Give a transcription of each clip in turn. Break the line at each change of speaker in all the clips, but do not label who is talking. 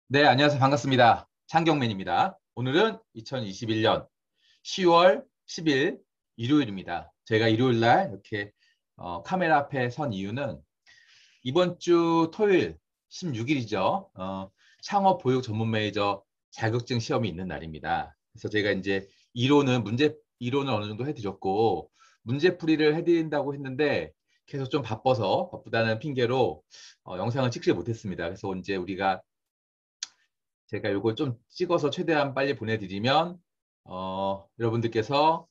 네, 안녕하세요. 반갑습니다. 창경맨입니다. 오늘은 2021년 10월 10일 일요일입니다. 제가 일요일 날 이렇게 카메라 앞에 선 이유는 이번 주 토요일 16일이죠. 창업 보육 전문 매니저 자격증 시험이 있는 날입니다. 그래서 제가 이제 이론은 어느 정도 해드렸고 문제풀이를 해드린다고 했는데 계속 좀 바쁘다는 핑계로 영상을 찍지 못했습니다. 그래서 이제 제가 이걸 좀 찍어서 최대한 빨리 보내드리면 여러분들께서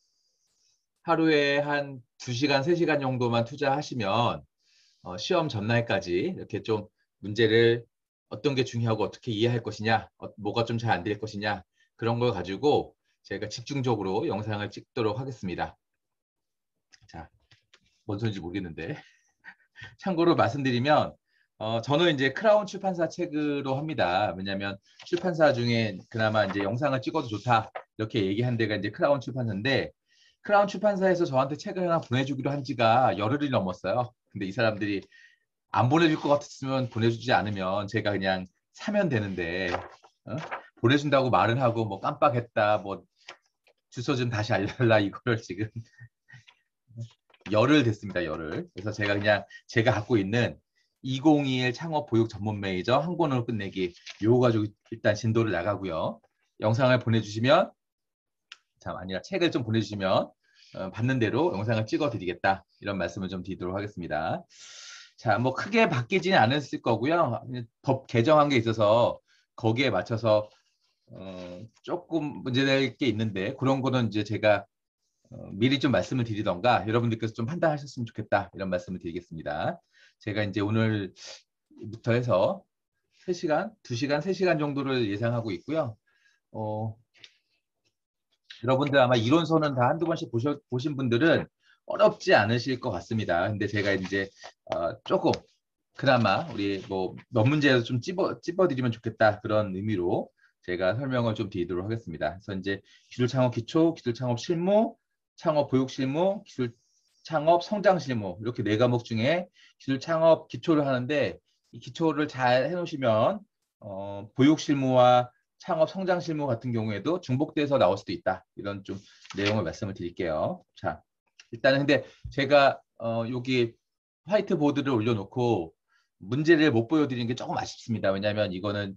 하루에 한 2시간, 3시간 정도만 투자하시면 시험 전날까지 이렇게 좀 문제를 어떤 게 중요하고 어떻게 이해할 것이냐, 뭐가 좀 잘 안 될 것이냐 그런 걸 가지고 제가 집중적으로 영상을 찍도록 하겠습니다. 자, 뭔 소리인지 모르겠는데 참고로 말씀드리면 저는 이제 크라운 출판사 책으로 합니다. 왜냐하면 출판사 중에 그나마 이제 영상을 찍어도 좋다 이렇게 얘기한 데가 이제 크라운 출판사인데 크라운 출판사에서 저한테 책을 하나 보내주기로 한 지가 열흘이 넘었어요. 근데 이 사람들이 안 보내줄 것 같았으면 보내주지 않으면 제가 그냥 사면 되는데 어? 보내준다고 말은 하고 뭐 깜빡했다 뭐 주소 좀 다시 알려달라 이걸 지금 열흘 됐습니다. 열흘. 그래서 제가 그냥 제가 갖고 있는 2021 창업 보육 전문 매니저 한 권으로 끝내기 요거 가지고 일단 진도를 나가고요. 영상을 보내주시면 아니라 책을 좀 보내주시면 받는 대로 영상을 찍어 드리겠다 이런 말씀을 좀 드리도록 하겠습니다. 자, 뭐 크게 바뀌지는 않았을 거고요. 법 개정한 게 있어서 거기에 맞춰서 조금 문제될 게 있는데 그런 거는 이제 제가 미리 좀 말씀을 드리던가 여러분들께서 좀 판단하셨으면 좋겠다 이런 말씀을 드리겠습니다. 제가 이제 오늘부터 해서 3시간, 2시간, 3시간 정도를 예상하고 있고요. 어, 여러분들 아마 이론서는 다 한두 번씩 보신 분들은 어렵지 않으실 것 같습니다. 근데 제가 이제 조금 그나마 우리 뭐 몇 문제에서 좀 찝어드리면 좋겠다 그런 의미로 제가 설명을 좀 드리도록 하겠습니다. 그래서 이제 기술 창업 기초, 기술 창업 실무, 창업 보육 실무, 기술 창업 성장 실무 이렇게 네 과목 중에 기술 창업 기초를 하는데 이 기초를 잘 해놓으시면 보육 실무와 창업 성장 실무 같은 경우에도 중복돼서 나올 수도 있다. 이런 좀 내용을 말씀을 드릴게요. 자, 일단은 근데 제가 여기 화이트보드를 올려놓고 문제를 못 보여드리는 게 조금 아쉽습니다. 왜냐하면 이거는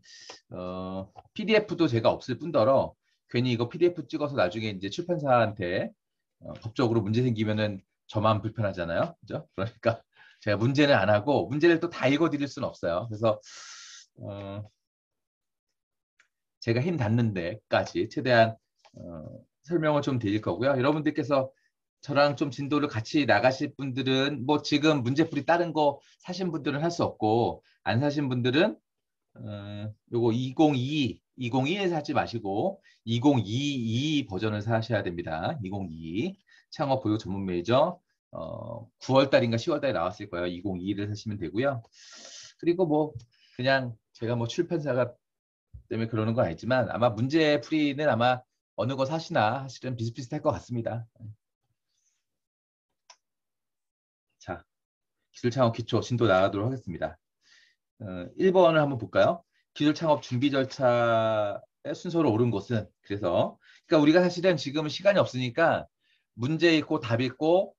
PDF도 제가 없을 뿐더러 괜히 이거 PDF 찍어서 나중에 이제 출판사한테 법적으로 문제 생기면은 저만 불편하잖아요. 그죠? 그러니까 제가 문제는 안 하고 문제를 또 다 읽어드릴 수는 없어요. 그래서 어, 제가 힘 닿는 데까지 최대한 설명을 좀 드릴 거고요. 여러분들께서 저랑 좀 진도를 같이 나가실 분들은 뭐 지금 문제풀이 다른 거 사신 분들은 할 수 없고 안 사신 분들은 요거 2022에서 하지 마시고 2022 버전을 사셔야 됩니다. 2022 창업 보육 전문 매니저 9월 달인가 10월 달에 나왔을 거예요. 2022를 사시면 되고요. 그리고 뭐 그냥 제가 뭐 출판사가 때문에 그러는 건 아니지만 아마 문제풀이는 아마 어느 거 사시나 사실은 비슷비슷할 것 같습니다. 자, 기술 창업 기초 진도 나가도록 하겠습니다. 1번을 한번 볼까요? 기술 창업 준비 절차의 순서로 옳은 곳은 그러니까 우리가 사실은 지금은 시간이 없으니까 문제 읽고 답 읽고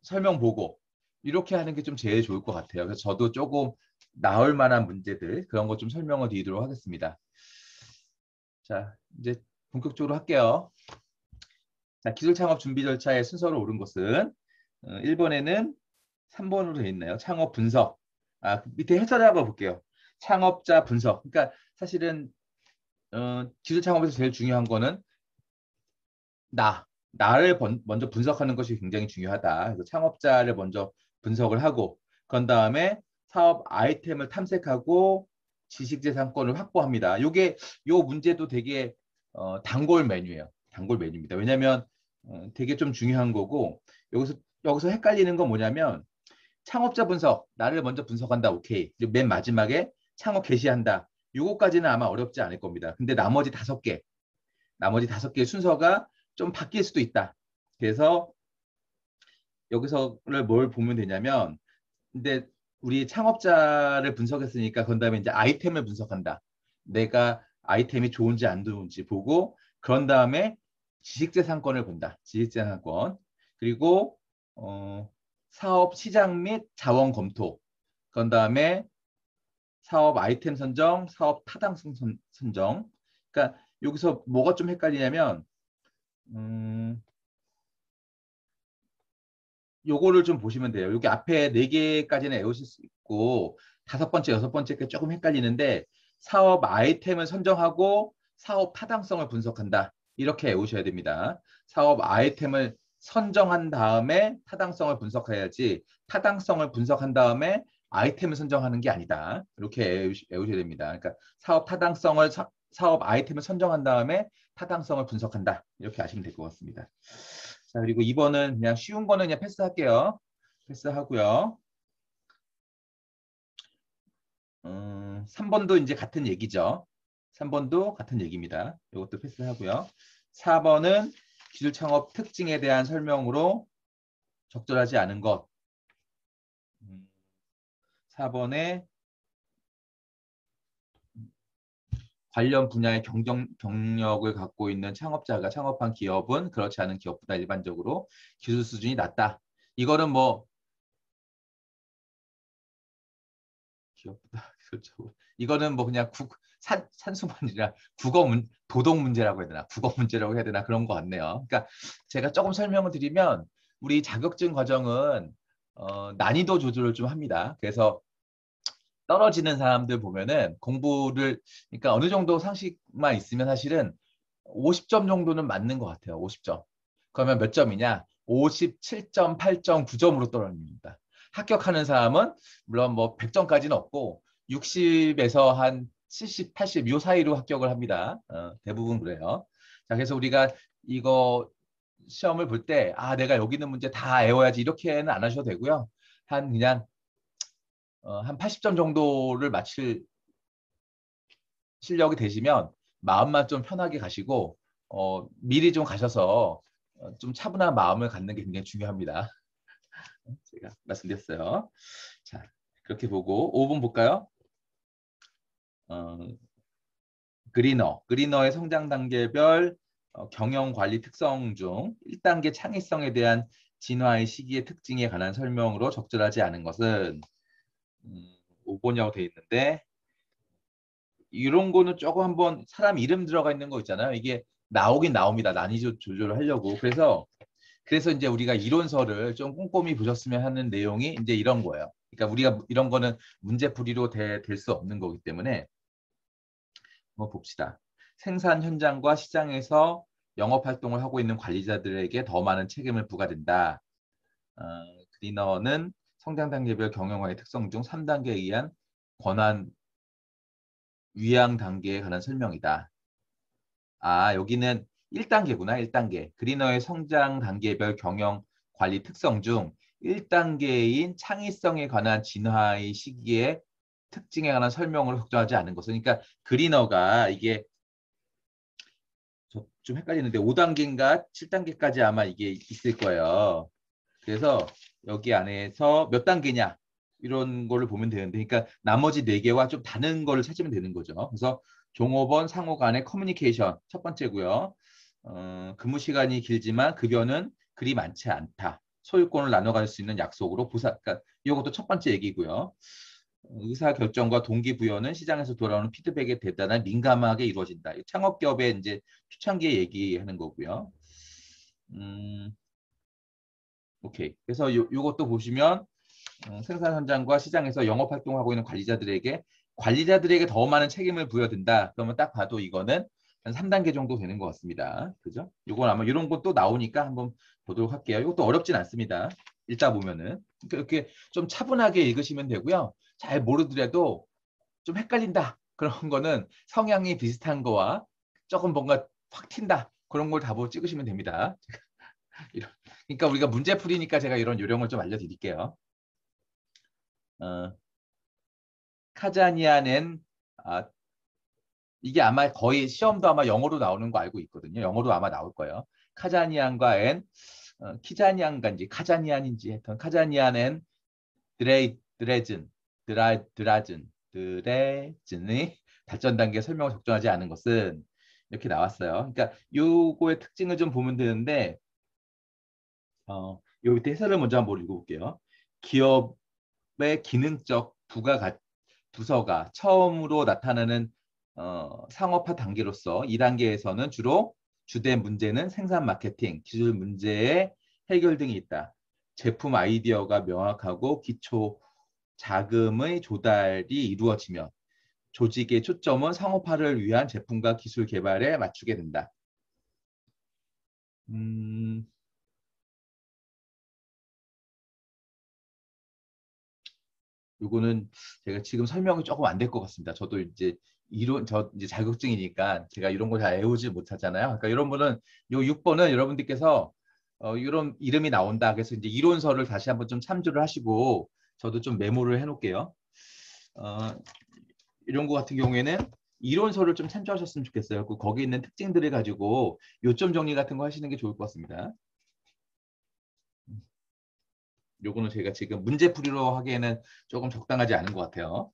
설명 보고 이렇게 하는 게 좀 제일 좋을 것 같아요. 그래서 저도 조금 나올 만한 문제들 그런 거 좀 설명을 드리도록 하겠습니다. 자, 이제 본격적으로 할게요. 자, 기술 창업 준비 절차의 순서로 옳은 것은 1번에는 3번으로 되어 있나요? 창업 분석. 그 밑에 해설을 한번 볼게요. 창업자 분석. 그러니까 사실은 기술 창업에서 제일 중요한 거는 나를 먼저 분석하는 것이 굉장히 중요하다. 그래서 창업자를 먼저 분석을 하고 그런 다음에 사업 아이템을 탐색하고 지식재산권을 확보합니다. 요 문제도 되게 단골 메뉴예요. 단골 메뉴입니다. 왜냐하면 되게 좀 중요한 거고 여기서 헷갈리는 건 뭐냐면 창업자 분석, 나를 먼저 분석한다. 오케이. 그리고 맨 마지막에 창업 개시한다. 요거까지는 아마 어렵지 않을 겁니다. 근데 나머지 다섯 개의 순서가 좀 바뀔 수도 있다. 그래서 여기서를 뭘 보면 되냐면 근데 우리 창업자를 분석했으니까 그런 다음에 이제 아이템을 분석한다. 내가 아이템이 좋은지 안 좋은지 보고 그런 다음에 지식재산권을 본다. 지식재산권. 그리고 사업 시장 및 자원 검토. 그런 다음에 사업 아이템 선정, 사업 타당성 선정. 그러니까 여기서 뭐가 좀 헷갈리냐면 요거를 좀 보시면 돼요. 여기 앞에 4개까지는 외우실 수 있고 5번째, 6번째가 조금 헷갈리는데 사업 아이템을 선정하고 사업 타당성을 분석한다. 이렇게 외우셔야 됩니다. 사업 아이템을 선정한 다음에 타당성을 분석해야지 타당성을 분석한 다음에 아이템을 선정하는 게 아니다. 이렇게 외우셔야 됩니다. 그러니까 사업 타당성을 사업 아이템을 선정한 다음에 타당성을 분석한다. 이렇게 아시면 될 것 같습니다. 자, 그리고 2번은 그냥 쉬운 거는 그냥 패스할게요. 패스하고요. 3번도 이제 같은 얘기죠. 3번도 같은 얘기입니다. 이것도 패스하고요. 4번은 기술 창업 특징에 대한 설명으로 적절하지 않은 것. 4번에 관련 분야의 경력을 갖고 있는 창업자가 창업한 기업은 그렇지 않은 기업보다 일반적으로 기술 수준이 낮다. 이거는 뭐 기업보다 기술적으로 이거는 뭐 그냥 산수만이라 도덕 문제라고 해야 되나 국어 문제라고 해야 되나 그런 것 같네요. 그러니까 제가 조금 설명을 드리면 우리 자격증 과정은 난이도 조절을 좀 합니다. 그래서 떨어지는 사람들 보면은 공부를 그러니까 어느 정도 상식만 있으면 사실은 50점 정도는 맞는 것 같아요. 50점. 그러면 몇 점이냐? 57점, 8점, 9점으로 떨어집니다. 합격하는 사람은 물론 뭐 100점까지는 없고 60에서 한 70, 80 요 사이로 합격을 합니다. 대부분 그래요. 자, 그래서 우리가 이거 시험을 볼 때 내가 여기 있는 문제 다 외워야지 이렇게는 안 하셔도 되고요. 한 그냥 한 80점 정도를 맞힐 실력이 되시면 마음만 좀 편하게 가시고 미리 좀 가셔서 좀 차분한 마음을 갖는 게 굉장히 중요합니다. 제가 말씀드렸어요. 자, 그렇게 보고 5번 볼까요? 어, 그리너의 성장 단계별 경영 관리 특성 중 1단계 창의성에 대한 진화의 시기의 특징에 관한 설명으로 적절하지 않은 것은 5번이라고 되어 있는데 이런 거는 조금 한번 사람 이름 들어가 있는 거 있잖아요. 이게 나오긴 나옵니다. 난이도 조절을 하려고. 그래서 이제 우리가 이론서를 좀 꼼꼼히 보셨으면 하는 내용이 이제 이런 거예요. 그러니까 우리가 이런 거는 문제풀이로 될 수 없는 거기 때문에 한번 봅시다. 생산 현장과 시장에서 영업 활동을 하고 있는 관리자들에게 더 많은 책임을 부과된다. 어, 그리너는 성장 단계별 경영화의 특성 중 3단계에 의한 권한 위양 단계에 관한 설명이다. 여기는 1단계구나. 1단계. 그리너의 성장 단계별 경영 관리 특성 중 1단계인 창의성에 관한 진화의 시기에 특징에 관한 설명을 적절하지 않은 것은 그러니까 그리너가 이게 좀 헷갈리는데 5단계인가 7단계까지 아마 이게 있을 거예요. 그래서 여기 안에서 몇 단계냐 이런 거를 보면 되는데 그러니까 나머지 4개와 좀 다른 거를 찾으면 되는 거죠. 그래서 종업원 상호 간의 커뮤니케이션 첫 번째고요. 근무 시간이 길지만 급여는 그리 많지 않다. 소유권을 나눠갈 수 있는 약속으로 그러니까 이것도 첫 번째 얘기고요. 의사결정과 동기부여는 시장에서 돌아오는 피드백에 대단한 민감하게 이루어진다. 창업기업의 이제 초창기에 얘기하는 거고요. 오케이. 그래서 요것도 보시면 생산 현장과 시장에서 영업 활동하고 있는 관리자들에게 더 많은 책임을 부여된다. 그러면 딱 봐도 이거는 한 3단계 정도 되는 것 같습니다. 그죠? 요건 아마 이런 것도 나오니까 한번 보도록 할게요. 이것도 어렵진 않습니다. 읽다 보면은 이렇게 좀 차분하게 읽으시면 되고요. 잘 모르더라도 좀 헷갈린다. 그런 거는 성향이 비슷한 거와 조금 뭔가 확 튄다. 그런 걸 답으로 찍으시면 됩니다. 그러니까 우리가 문제 풀이니까 제가 이런 요령을 좀 알려드릴게요. 어, 카자니아는 이게 아마 거의 시험도 아마 영어로 나오는 거 알고 있거든요. 영어로 아마 나올 거예요. 카자니안과 키자니안간지 카자니안인지 했던 카자니안엔 드레 드레즌 드라즌 드레즌이 발전 단계 설명을 적절하지 않은 것은 이렇게 나왔어요. 그러니까 요거의 특징을 좀 보면 되는데 요 밑에 해설을 먼저 한번 읽어볼게요. 기업의 기능적 부서가 처음으로 나타나는 상업화 단계로서 이 단계에서는 주로 주된 문제는 생산 마케팅, 기술 문제의 해결 등이 있다. 제품 아이디어가 명확하고 기초 자금의 조달이 이루어지며 조직의 초점은 상업화를 위한 제품과 기술 개발에 맞추게 된다. 요거는 제가 지금 설명이 조금 안 될 것 같습니다. 저도 이제 저 이제 자격증이니까 제가 이런 거 잘 외우지 못하잖아요. 그러니까 이런 분은 요 6번은 여러분들께서 이런 이름이 나온다. 그래서 이제 이론서를 다시 한번 좀 참조를 하시고 저도 좀 메모를 해놓을게요. 이런 거 같은 경우에는 이론서를 좀 참조하셨으면 좋겠어요. 거기 있는 특징들을 가지고 요점 정리 같은 거 하시는 게 좋을 것 같습니다. 요거는 제가 지금 문제풀이로 하기에는 조금 적당하지 않은 것 같아요.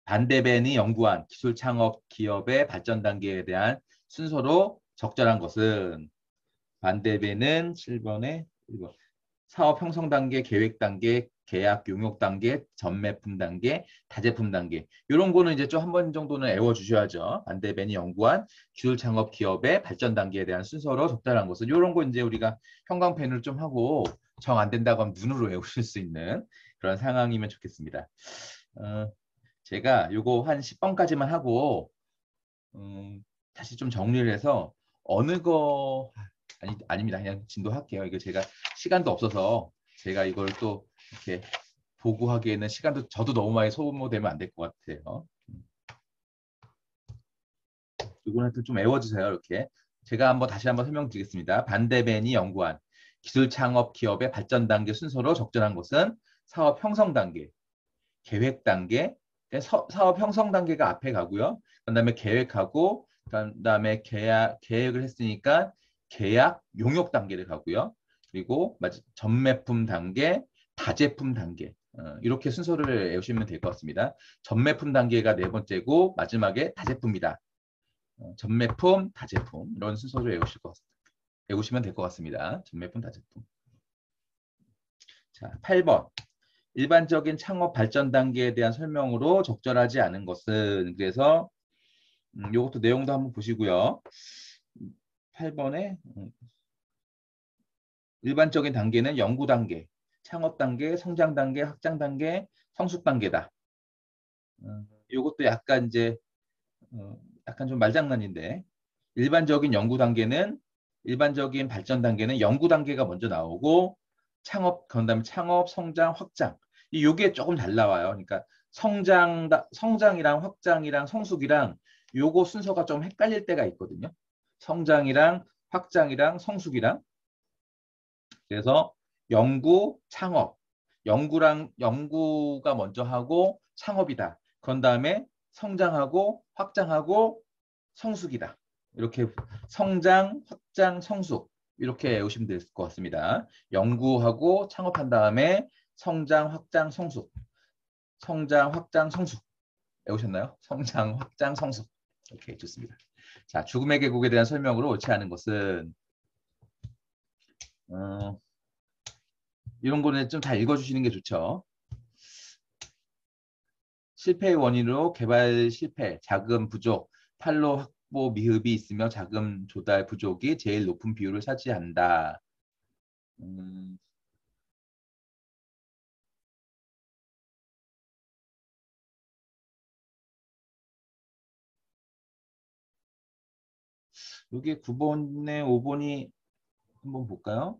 반대벤이 연구한 기술 창업 기업의 발전 단계에 대한 순서로 적절한 것은 반대벤은 7번에 1번. 사업 형성 단계, 계획 단계, 계약 용역 단계, 전매품 단계, 다제품 단계. 이런 거는 이제 좀 한 번 정도는 외워 주셔야죠. 반대벤이 연구한 기술 창업 기업의 발전 단계에 대한 순서로 적절한 것은 이런 거 이제 우리가 형광펜을 좀 하고 정 안 된다고 하면 눈으로 외우실 수 있는 그런 상황이면 좋겠습니다. 제가 요거 한 10번까지만 하고 다시 좀 정리를 해서 어느 거 아닙니다. 그냥 진도할게요. 이거 제가 시간도 없어서 제가 이걸 또 이렇게 보고하기에는 시간도 저도 너무 많이 소모되면 안 될 것 같아요. 이거는 좀 외워주세요. 이렇게 제가 다시 한번 설명드리겠습니다. 반대벤이 연구한 기술 창업 기업의 발전 단계 순서로 적절한 것은 사업 형성 단계, 계획 단계, 사업 형성 단계가 앞에 가고요. 그다음에 계획하고 그다음에 계획을 했으니까 계약 용역 단계를 가고요. 그리고 전매품 단계, 다제품 단계 이렇게 순서를 외우시면 될 것 같습니다. 전매품 단계가 네 번째고 마지막에 다제품이다. 전매품, 다제품 이런 순서를 외우시면 될 것 같습니다. 전매품, 다제품. 자, 8번. 일반적인 창업 발전 단계에 대한 설명으로 적절하지 않은 것은 그래서 이것도 내용도 한번 보시고요. 8번에 일반적인 단계는 연구 단계, 창업 단계, 성장 단계, 확장 단계, 성숙 단계다. 이것도 약간 이제 약간 좀 말장난인데 일반적인 연구 단계는 일반적인 발전 단계는 연구 단계가 먼저 나오고 그다음에 창업, 성장, 확장. 이게 조금 잘 나와요. 그러니까 성장이랑 확장이랑 성숙이랑 요거 순서가 좀 헷갈릴 때가 있거든요. 성장이랑 확장이랑 성숙이랑. 그래서 연구, 창업. 연구가 먼저 하고 창업이다. 그런 다음에 성장하고 확장하고 성숙이다. 이렇게 성장, 확장, 성숙 이렇게 외우시면 될 것 같습니다. 연구하고 창업한 다음에 성장, 확장, 성숙. 성장, 확장, 성숙. 외우셨나요? 성장, 확장, 성숙. 오케이, 좋습니다. 자, 죽음의 계곡에 대한 설명으로 옳지 않은 것은 이런 거는 좀 다 읽어주시는 게 좋죠. 실패의 원인으로 개발 실패, 자금 부족, 판로 확보 미흡이 있으며 자금 조달 부족이 제일 높은 비율을 차지한다. 여기 9번에 5번이 한번 볼까요?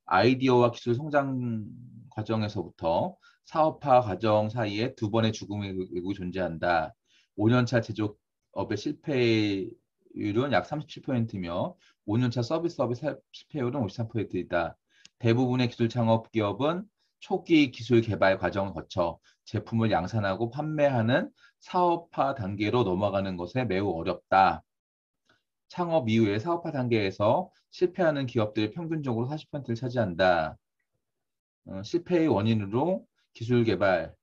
아이디어와 기술 성장 과정에서부터 사업화 과정 사이에 두 번의 죽음의 외국이 존재한다. 5년차 제조업의 실패율은 약 37%이며 5년차 서비스업의 실패율은 53%이다. 대부분의 기술 창업 기업은 초기 기술 개발 과정을 거쳐 제품을 양산하고 판매하는 사업화 단계로 넘어가는 것에 매우 어렵다. 창업 이후의 사업화 단계에서 실패하는 기업들이 평균적으로 40%를 차지한다. 실패의 원인으로 기술 개발,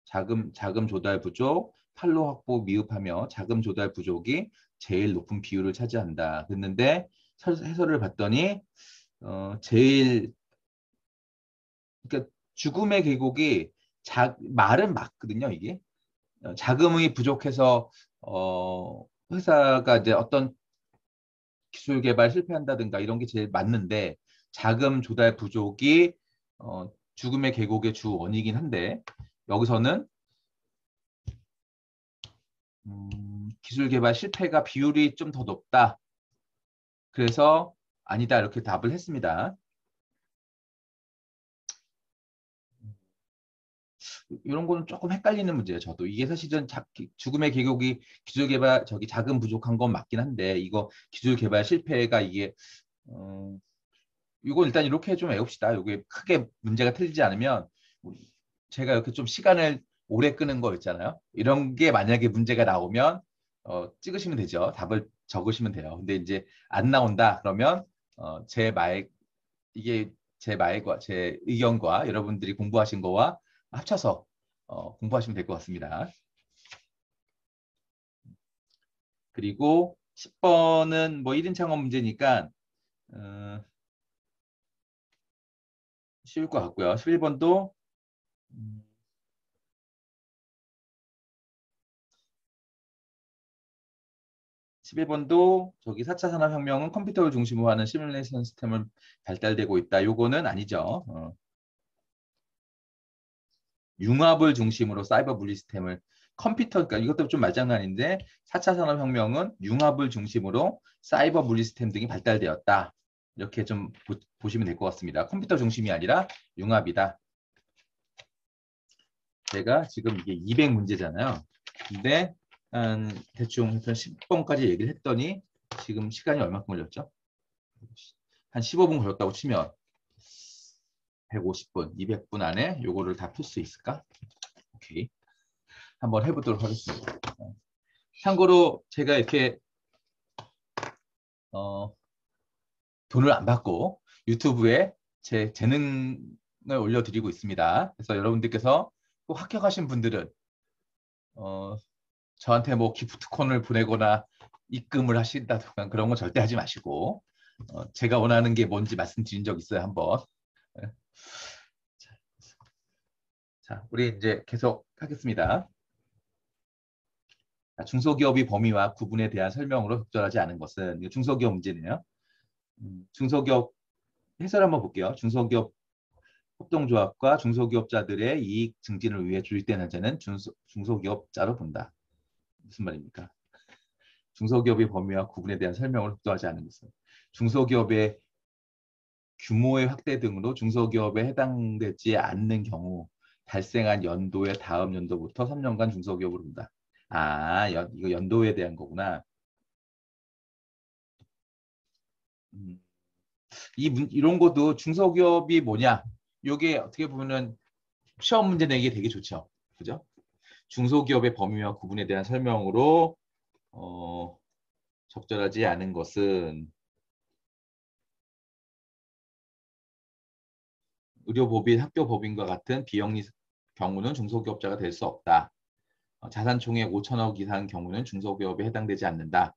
자금 조달 부족, 판로 확보 미흡하며 자금 조달 부족이 제일 높은 비율을 차지한다. 그랬는데 해설을 봤더니 제일 그러니까 죽음의 계곡이 말은 맞거든요. 이게 자금이 부족해서 회사가 이제 어떤 기술 개발 실패한다든가 이런 게 제일 맞는데 자금 조달 부족이 죽음의 계곡의 주 원이긴 한데 여기서는 기술 개발 실패가 비율이 좀 더 높다. 그래서 아니다 이렇게 답을 했습니다. 이런 거는 조금 헷갈리는 문제예요. 저도 이게 사실은 죽음의 계곡이 기술 개발 자금 부족한 건 맞긴 한데 이거 기술 개발 실패가 이게 이건 일단 이렇게 좀 외웁시다. 이게 크게 문제가 틀리지 않으면 제가 이렇게 좀 시간을 오래 끄는 거 있잖아요. 이런 게 만약에 문제가 나오면 찍으시면 되죠. 답을 적으시면 돼요. 근데 이제 안 나온다 그러면 이게 제 말과 제 의견과 여러분들이 공부하신 거와 합쳐서 공부하시면 될 것 같습니다. 그리고 10번은 뭐 1인 창업 문제니까 쉬울 것 같고요. 11번도 11번도 저기 4차 산업혁명은 컴퓨터를 중심으로 하는 시뮬레이션 시스템을 발달되고 있다. 요거는 아니죠. 융합을 중심으로 사이버 분리 시스템을 그러니까 이것도 좀 말장난인데 4차 산업혁명은 융합을 중심으로 사이버 분리 시스템 등이 발달되었다. 이렇게 좀 보시면 될 것 같습니다. 컴퓨터 중심이 아니라 융합이다. 제가 지금 이게 200문제잖아요. 근데 대충 10번까지 얘기를 했더니 지금 시간이 얼마큼 걸렸죠? 한 15분 걸렸다고 치면 150분, 200분 안에 요거를 다 풀 수 있을까? 오케이. 한번 해보도록 하겠습니다. 참고로 제가 이렇게 돈을 안 받고 유튜브에 제 재능을 올려드리고 있습니다. 그래서 여러분들께서 꼭 합격하신 분들은 저한테 뭐 기프트콘을 보내거나 입금을 하신다든가 그런 거 절대 하지 마시고 제가 원하는 게 뭔지 말씀드린 적 있어요 한번. 자, 우리 이제 계속 하겠습니다. 중소기업의 범위와 구분에 대한 설명으로 적절하지 않은 것은 중소기업 문제네요. 중소기업 해설 한번 볼게요. 중소기업 협동조합과 중소기업자들의 이익 증진을 위해 조직된 단체는 중소기업자로 본다. 무슨 말입니까? 중소기업의 범위와 구분에 대한 설명을 적절하지 않은 것은 중소기업의 규모의 확대 등으로 중소기업에 해당되지 않는 경우 발생한 연도의 다음 연도부터 3년간 중소기업으로 본다. 이거 연도에 대한 거구나. 이런 것도 중소기업이 뭐냐? 이게 어떻게 보면은 시험 문제 내기 되게 좋죠. 그죠? 중소기업의 범위와 구분에 대한 설명으로 적절하지 않은 것은 의료법인, 학교법인과 같은 비영리 경우는 중소기업자가 될 수 없다. 자산총액 5천억 이상 경우는 중소기업에 해당되지 않는다.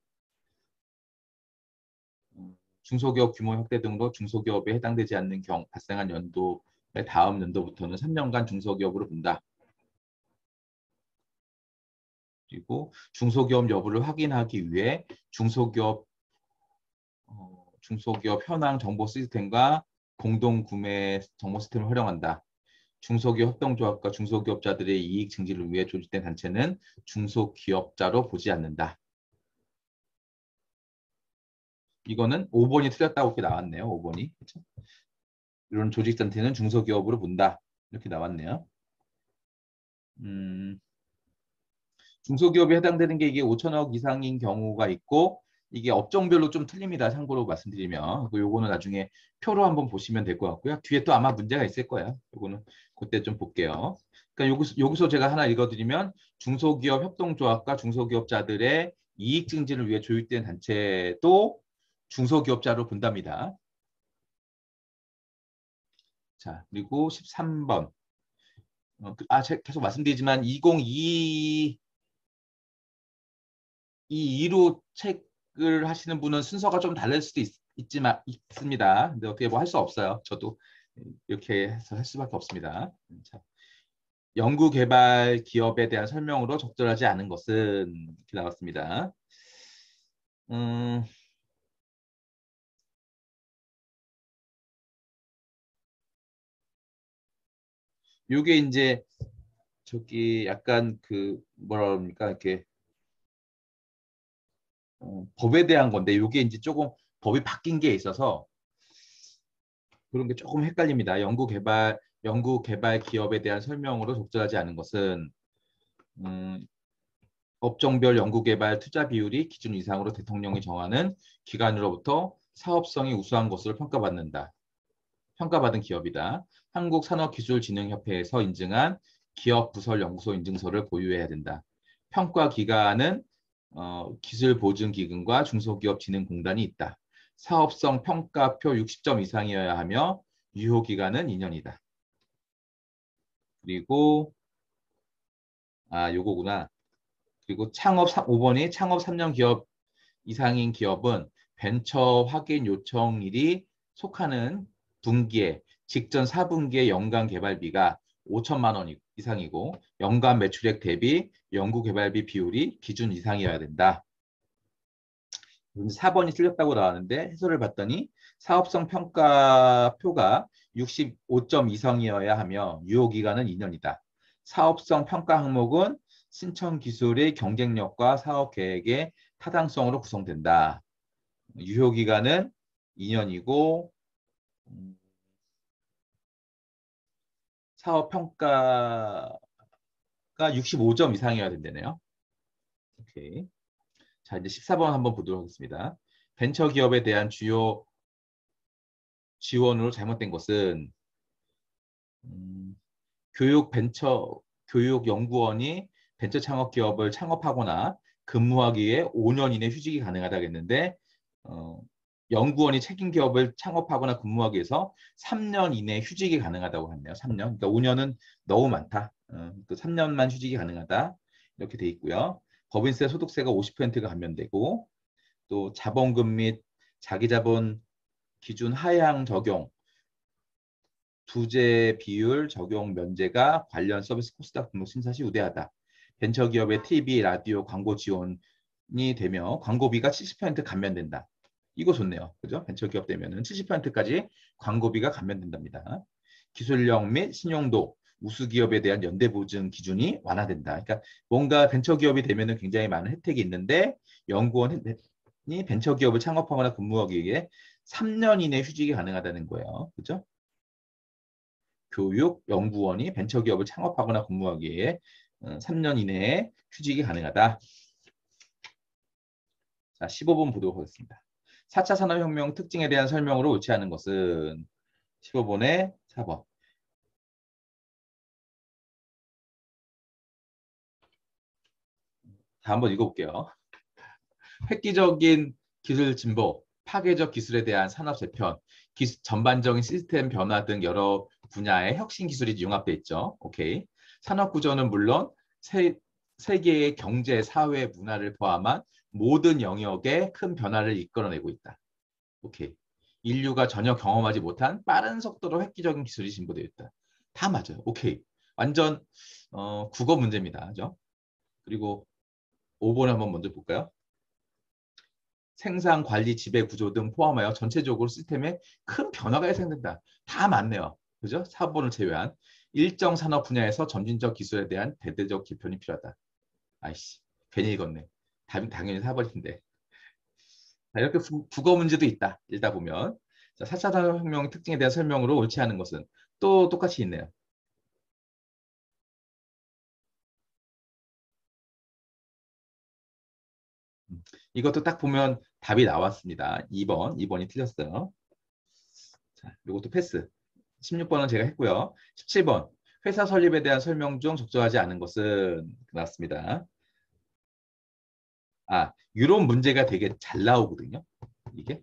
중소기업 규모 확대 등으로 중소기업에 해당되지 않는 발생한 연도의 다음 연도부터는 3년간 중소기업으로 본다. 그리고 중소기업 여부를 확인하기 위해 중소기업 현황 정보 시스템과 공동 구매 정보 시스템을 활용한다. 중소기업 협동조합과 중소기업자들의 이익 증진을 위해 조직된 단체는 중소기업자로 보지 않는다. 이거는 5번이 틀렸다고 이렇게 나왔네요. 5번이. 그렇죠? 이런 조직단체는 중소기업으로 본다. 이렇게 나왔네요. 중소기업에 해당되는 게 이게 5천억 이상인 경우가 있고 이게 업종별로 좀 틀립니다. 참고로 말씀드리면. 요거는 나중에 표로 한번 보시면 될 것 같고요. 뒤에 또 아마 문제가 있을 거예요. 요거는 그때 좀 볼게요. 그러니까 여기서 제가 하나 읽어드리면 중소기업 협동조합과 중소기업자들의 이익 증진을 위해 조직된 단체도 중소기업자로 본답니다. 자, 그리고 13번. 제가 계속 말씀드리지만 2022로 책을 하시는 분은 순서가 좀 다를 수도 있습니다. 근데 어떻게 뭐 할 수 없어요. 저도 이렇게 해서 할 수밖에 없습니다. 자, 연구개발 기업에 대한 설명으로 적절하지 않은 것은 이렇게 나왔습니다. 요게 이제 저기 약간 그 뭐라 그럽니까 이렇게 법에 대한 건데 요게 이제 조금 법이 바뀐 게 있어서 그런 게 조금 헷갈립니다. 연구개발 기업에 대한 설명으로 적절하지 않은 것은 음, 업종별 연구개발 투자 비율이 기준 이상으로 대통령이 정하는 기관으로부터 사업성이 우수한 것으로 평가받은 기업이다. 한국산업기술진흥협회에서 인증한 기업부설연구소 인증서를 보유해야 된다. 평가 기관은 기술보증기금과 중소기업진흥공단이 있다. 사업성 평가표 60점 이상이어야 하며 유효기간은 2년이다. 그리고 요거구나. 그리고 5번이 창업 3년 기업 이상인 기업은 벤처 확인 요청일이 속하는 분기에 직전 4분기의 연간 개발비가 5천만 원 이상이고 연간 매출액 대비 연구개발비 비율이 기준 이상이어야 된다. 4번이 틀렸다고 나왔는데 해설을 봤더니 사업성 평가표가 65점 이상이어야 하며 유효기간은 2년이다. 사업성 평가 항목은 신청 기술의 경쟁력과 사업 계획의 타당성으로 구성된다. 유효기간은 2년이고 사업 평가가 65점 이상이어야 된다네요. 오케이. 자, 이제 14번 한번 보도록 하겠습니다. 벤처기업에 대한 주요 지원으로 잘못된 것은 교육연구원이 벤처 창업 기업을 창업하거나 근무하기에 5년 이내 휴직이 가능하다겠는데 연구원이 책임 기업을 창업하거나 근무하기 위해서 3년 이내 휴직이 가능하다고 하네요. 3년. 그러니까 5년은 너무 많다. 또 3년만 휴직이 가능하다. 이렇게 돼 있고요. 법인세 소득세가 50%가 감면되고 또 자본금 및 자기자본 기준 하향 적용 부재 비율 적용 면제가 관련 서비스 코스닥 등록 심사 시 우대하다. 벤처기업의 TV, 라디오 광고 지원이 되며 광고비가 70% 감면된다. 이거 좋네요. 그죠? 벤처기업 되면은 70%까지 광고비가 감면된답니다. 기술력 및 신용도, 우수기업에 대한 연대보증 기준이 완화된다. 그러니까 뭔가 벤처기업이 되면은 굉장히 많은 혜택이 있는데 연구원이 벤처기업을 창업하거나 근무하기 위해 3년 이내 휴직이 가능하다는 거예요. 그죠? 교육, 연구원이 벤처기업을 창업하거나 근무하기 위해 3년 이내에 휴직이 가능하다. 자, 15번 보도록 하겠습니다. 4차 산업혁명 특징에 대한 설명으로 옳지 않은 것은 15번에 4번. 다 한번 읽어볼게요. 획기적인 기술 진보, 파괴적 기술에 대한 산업 재편, 전반적인 시스템 변화 등 여러 분야의 혁신 기술이 융합되어 있죠. 오케이. 산업 구조는 물론 세계의 경제, 사회, 문화를 포함한 모든 영역에 큰 변화를 이끌어내고 있다. 오케이. 인류가 전혀 경험하지 못한 빠른 속도로 획기적인 기술이 진보되어 있다. 다 맞아요. 오케이. 완전 국어 문제입니다. 그죠? 그리고 5번 한번 먼저 볼까요? 생산, 관리, 지배 구조 등 포함하여 전체적으로 시스템에 큰 변화가 예상된다. 다 맞네요. 그죠? 4번을 제외한 일정 산업 분야에서 점진적 기술에 대한 대대적 개편이 필요하다. 아이씨, 괜히 읽었네. 답이 당연히 4번인데. 자, 이렇게 국어 문제도 있다. 읽다 보면. 자, 4차 산업혁명 특징에 대한 설명으로 옳지 않은 것은 또 똑같이 있네요. 이것도 딱 보면 답이 나왔습니다. 2번이 틀렸어요. 자, 이것도 패스. 16번은 제가 했고요. 17번. 회사 설립에 대한 설명 중 적절하지 않은 것은 나왔습니다. 이런 문제가 되게 잘 나오거든요. 이게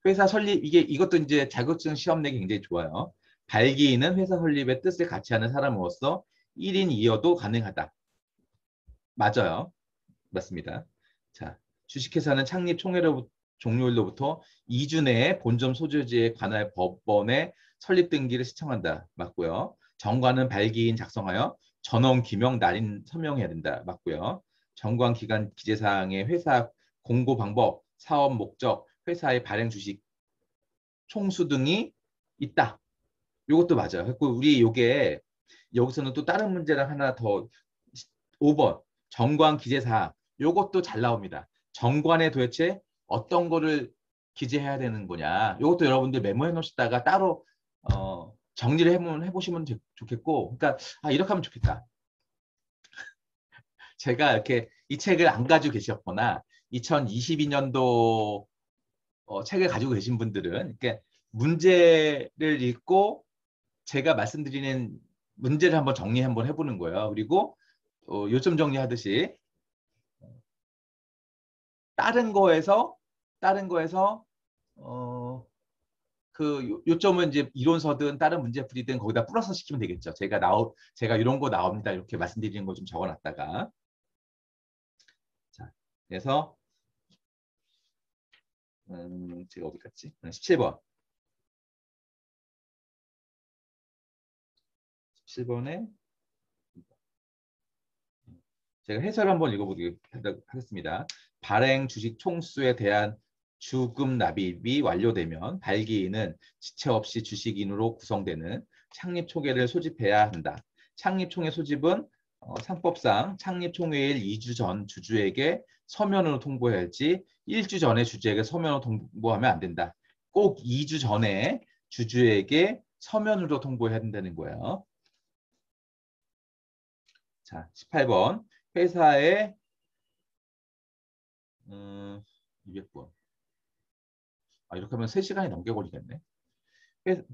회사 설립 이것도 이제 자격증 시험 내기 굉장히 좋아요. 발기인은 회사 설립의 뜻을 같이 하는 사람으로서 1인 2여도 가능하다. 맞아요. 맞습니다. 자, 주식회사는 창립 종료일로부터 2주 내에 본점 소재지에 관할 법원의 설립 등기를 시청한다. 맞고요. 정관은 발기인 작성하여 전원 기명 날인 서명해야 된다. 맞고요. 정관 기간 기재사항의 회사 공고 방법, 사업 목적, 회사의 발행 주식 총수 등이 있다. 이것도 맞아요. 그리고 우리 요게 여기서는 또 다른 문제랑 하나 더 5번 정관 기재사항 요것도 잘 나옵니다. 정관에 도대체 어떤 거를 기재해야 되는 거냐. 이것도 여러분들 메모해 놓으시다가 따로 정리를 해보시면 좋겠고 그러니까 이렇게 하면 좋겠다. 제가 이렇게 이 책을 안 가지고 계셨거나 2022년도 책을 가지고 계신 분들은 이렇게 문제를 읽고 제가 말씀드리는 문제를 한번 정리 한번 해보는 거예요. 그리고 요점 정리하듯이 다른 거에서 어, 그 요점은 이제 이론서든 다른 문제풀이든 거기다 플러스 시키면 되겠죠. 제가 이런 거 나옵니다. 이렇게 말씀드리는 거 좀 적어놨다가 자 그래서 제가 어디 갔지? 17번 17번에 제가 해설을 한번 읽어보도록 하겠습니다. 발행 주식 총수에 대한 주금 납입이 완료되면 발기인은 지체 없이 주식인으로 구성되는 창립총회를 소집해야 한다. 창립총회 소집은 상법상 창립총회일 2주 전 주주에게 서면으로 통보해야지 1주 전에 주주에게 서면으로 통보하면 안 된다. 꼭 2주 전에 주주에게 서면으로 통보해야 된다는 거예요. 자, 18번. 회사의 200번. 이렇게 하면 3시간이 넘게 걸리겠네.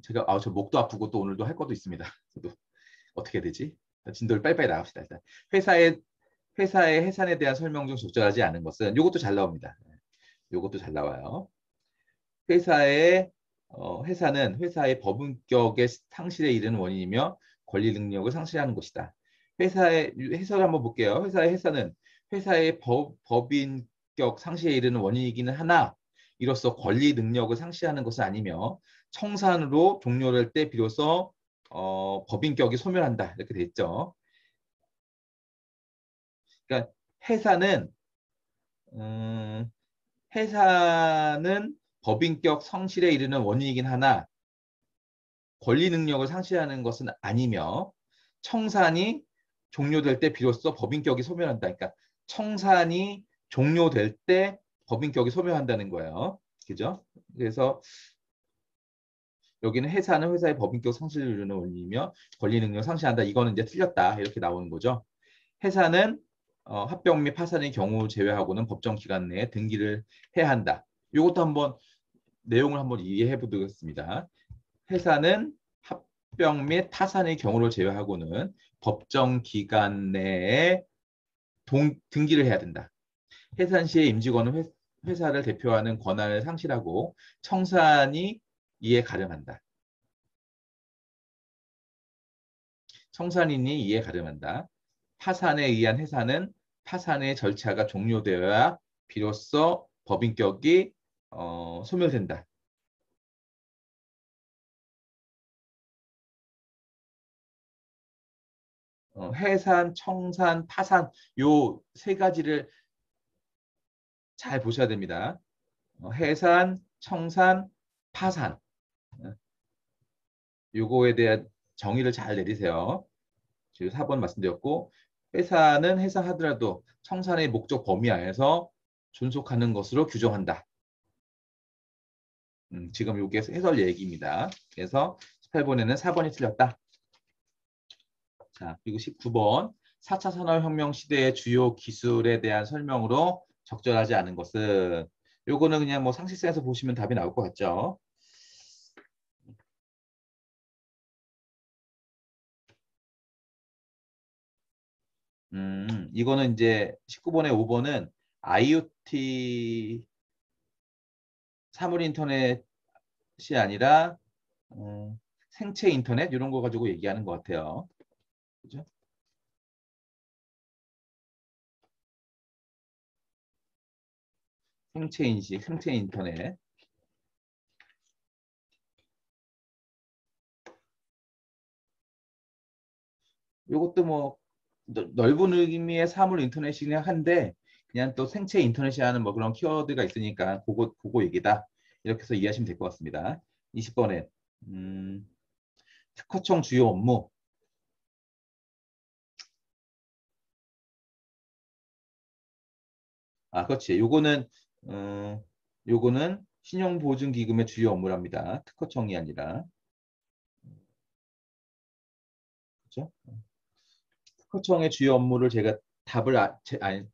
제가 저 목도 아프고 또 오늘도 할 것도 있습니다. 저도 어떻게 해야 되지? 진도를 빨리빨리 나갑시다. 일단 회사의 해산에 대한 설명 중 적절하지 않은 것은 이것도 잘 나옵니다. 이것도 잘 나와요. 회사의 해산은 회사의 법인격의 상실에 이르는 원인이며 권리 능력을 상실하는 것이다. 회사의 해설을 한번 볼게요. 회사의 해산은 회사의 법인격 상실에 이르는 원인이기는 하나 이로써 권리 능력을 상실하는 것은 아니며 청산으로 종료될 때 비로소 법인격이 소멸한다 이렇게 돼 있죠. 그러니까 해산은 음, 회사는 법인격 성실에 이르는 원인이긴 하나 권리 능력을 상실하는 것은 아니며 청산이 종료될 때 비로소 법인격이 소멸한다. 그러니까 청산이 종료될 때 법인격이 소멸한다는 거예요. 그죠? 그래서 여기는 회사는 회사의 법인격 상실을 이루는 원인이며 권리 능력을 상실한다. 이거는 이제 틀렸다. 이렇게 나오는 거죠. 회사는 합병 및 파산의 경우 제외하고는 법정 기간 내에 등기를 해야 한다. 이것도 한번 내용을 한번 이해해 보겠습니다. 회사는 합병 및 타산의 경우를 제외하고는 법정 기간 내에 등기를 해야 된다. 해산 시에 임직원은 회사를 대표하는 권한을 상실하고 청산이 이에 가름한다. 청산인이 이에 가름한다. 파산에 의한 해산은 파산의 절차가 종료되어야 비로소 법인격이 소멸된다. 해산, 청산, 파산 요 세 가지를 잘 보셔야 됩니다. 해산, 청산, 파산 요거에 대한 정의를 잘 내리세요. 지금 4번 말씀드렸고 회사는 해산하더라도 청산의 목적 범위 안에서 존속하는 것으로 규정한다. 지금 이게 해설 얘기입니다. 그래서 18번에는 4번이 틀렸다. 자, 그리고 19번 4차 산업혁명 시대의 주요 기술에 대한 설명으로 적절하지 않은 것은 요거는 그냥 뭐 상식선에서 보시면 답이 나올 것 같죠. 이거는 이제 19번에 5번은 IoT 사물 인터넷이 아니라 생체 인터넷 이런 거 가지고 얘기하는 것 같아요. 그죠? 생체 인식, 생체 인터넷. 이것도 뭐 넓은 의미의 사물 인터넷이긴 한데 그냥 또 생체 인터넷이 하는 뭐 그런 키워드가 있으니까 그거 얘기다. 이렇게 해서 이해하시면 될 것 같습니다. 20번에 특허청 주요 업무. 아, 그렇지. 요거는 신용보증기금의 주요 업무랍니다. 특허청이 아니라. 그렇죠? 특허청의 주요 업무를 제가 아니,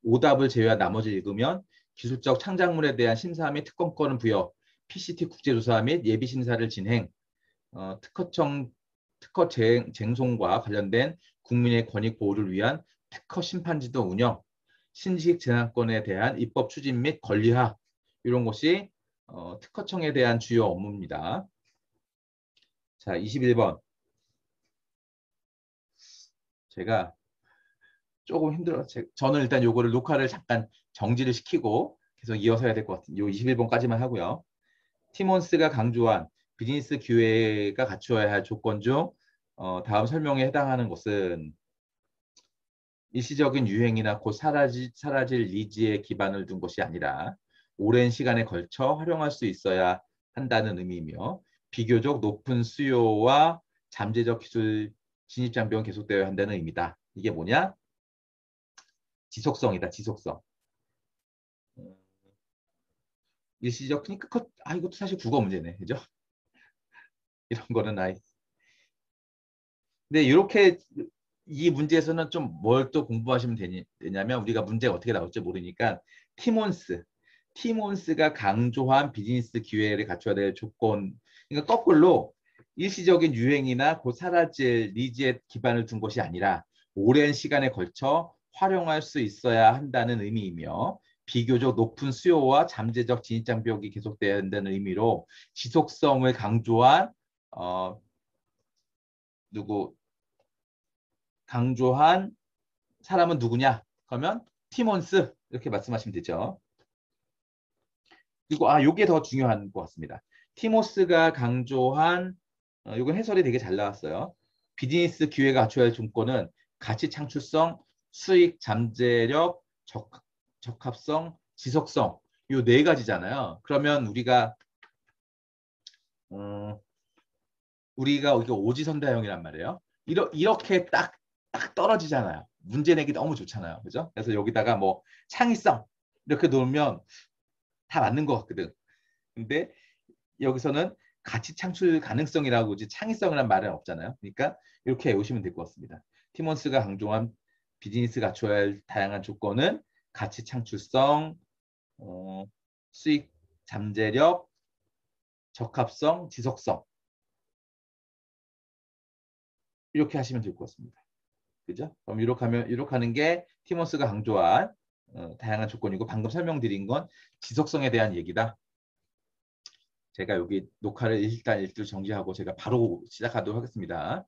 오답을 제외한 나머지 읽으면 기술적 창작물에 대한 심사 및 특검권을 부여, PCT 국제조사 및 예비 심사를 진행, 특허 쟁송과 관련된 국민의 권익 보호를 위한 특허 심판지도 운영, 신식 재산권에 대한 입법 추진 및 권리화 이런 것이 특허청에 대한 주요 업무입니다. 자, 21번. 제가 조금 힘들어. 저는 일단 요거를 녹화를 잠깐 정지를 시키고 계속 이어서 해야 될 것 같아요. 요 21번까지만 하고요. 티몬스가 강조한 비즈니스 기회가 갖추어야 할 조건 중 다음 설명에 해당하는 것은 일시적인 유행이나 곧 사라질 니즈에 기반을 둔 것이 아니라 오랜 시간에 걸쳐 활용할 수 있어야 한다는 의미이며 비교적 높은 수요와 잠재적 기술 진입 장벽은 계속되어야 한다는 의미다. 이게 뭐냐? 지속성이다. 지속성. 일시적 그러니까 이것도 사실 국어 문제네. 그죠? 이런 거는 근데 이렇게 이 문제에서는 좀 뭘 또 공부하시면 되냐면 우리가 문제가 어떻게 나올지 모르니까 티몬스, 티몬스가 강조한 비즈니스 기회를 갖춰야 될 조건, 그러니까 거꾸로 일시적인 유행이나 곧 사라질 니즈에 기반을 둔 것이 아니라 오랜 시간에 걸쳐 활용할 수 있어야 한다는 의미이며 비교적 높은 수요와 잠재적 진입 장벽이 계속돼야 한다는 의미로 지속성을 강조한 누구 강조한 사람은 누구냐? 그러면 티몬스 이렇게 말씀하시면 되죠. 그리고 요게 더 중요한 것 같습니다. 티모스가 강조한 이건 해설이 되게 잘 나왔어요. 비즈니스 기회가 갖춰야 할 조건은 가치 창출성, 수익 잠재력, 적합성, 지속성 이 네 가지잖아요. 그러면 우리가 이거 오지선다형이란 말이에요. 이렇게 딱 떨어지잖아요. 문제 내기 너무 좋잖아요. 그죠? 그래서 여기다가 뭐 창의성 이렇게 놓으면 다 맞는 것 같거든. 근데 여기서는 가치 창출 가능성이라고 지 창의성이라는 말은 없잖아요. 그러니까 이렇게 외우시면 될 것 같습니다. 티몬스가 강조한 비즈니스 갖춰야 할 다양한 조건은 가치 창출성, 수익 잠재력, 적합성, 지속성 이렇게 하시면 될 것 같습니다. 그죠? 그럼 이렇게 하는 게 티몬스가 강조한 다양한 조건이고 방금 설명드린 건 지속성에 대한 얘기다. 제가 여기 녹화를 일단 일주 정지하고 제가 바로 시작하도록 하겠습니다.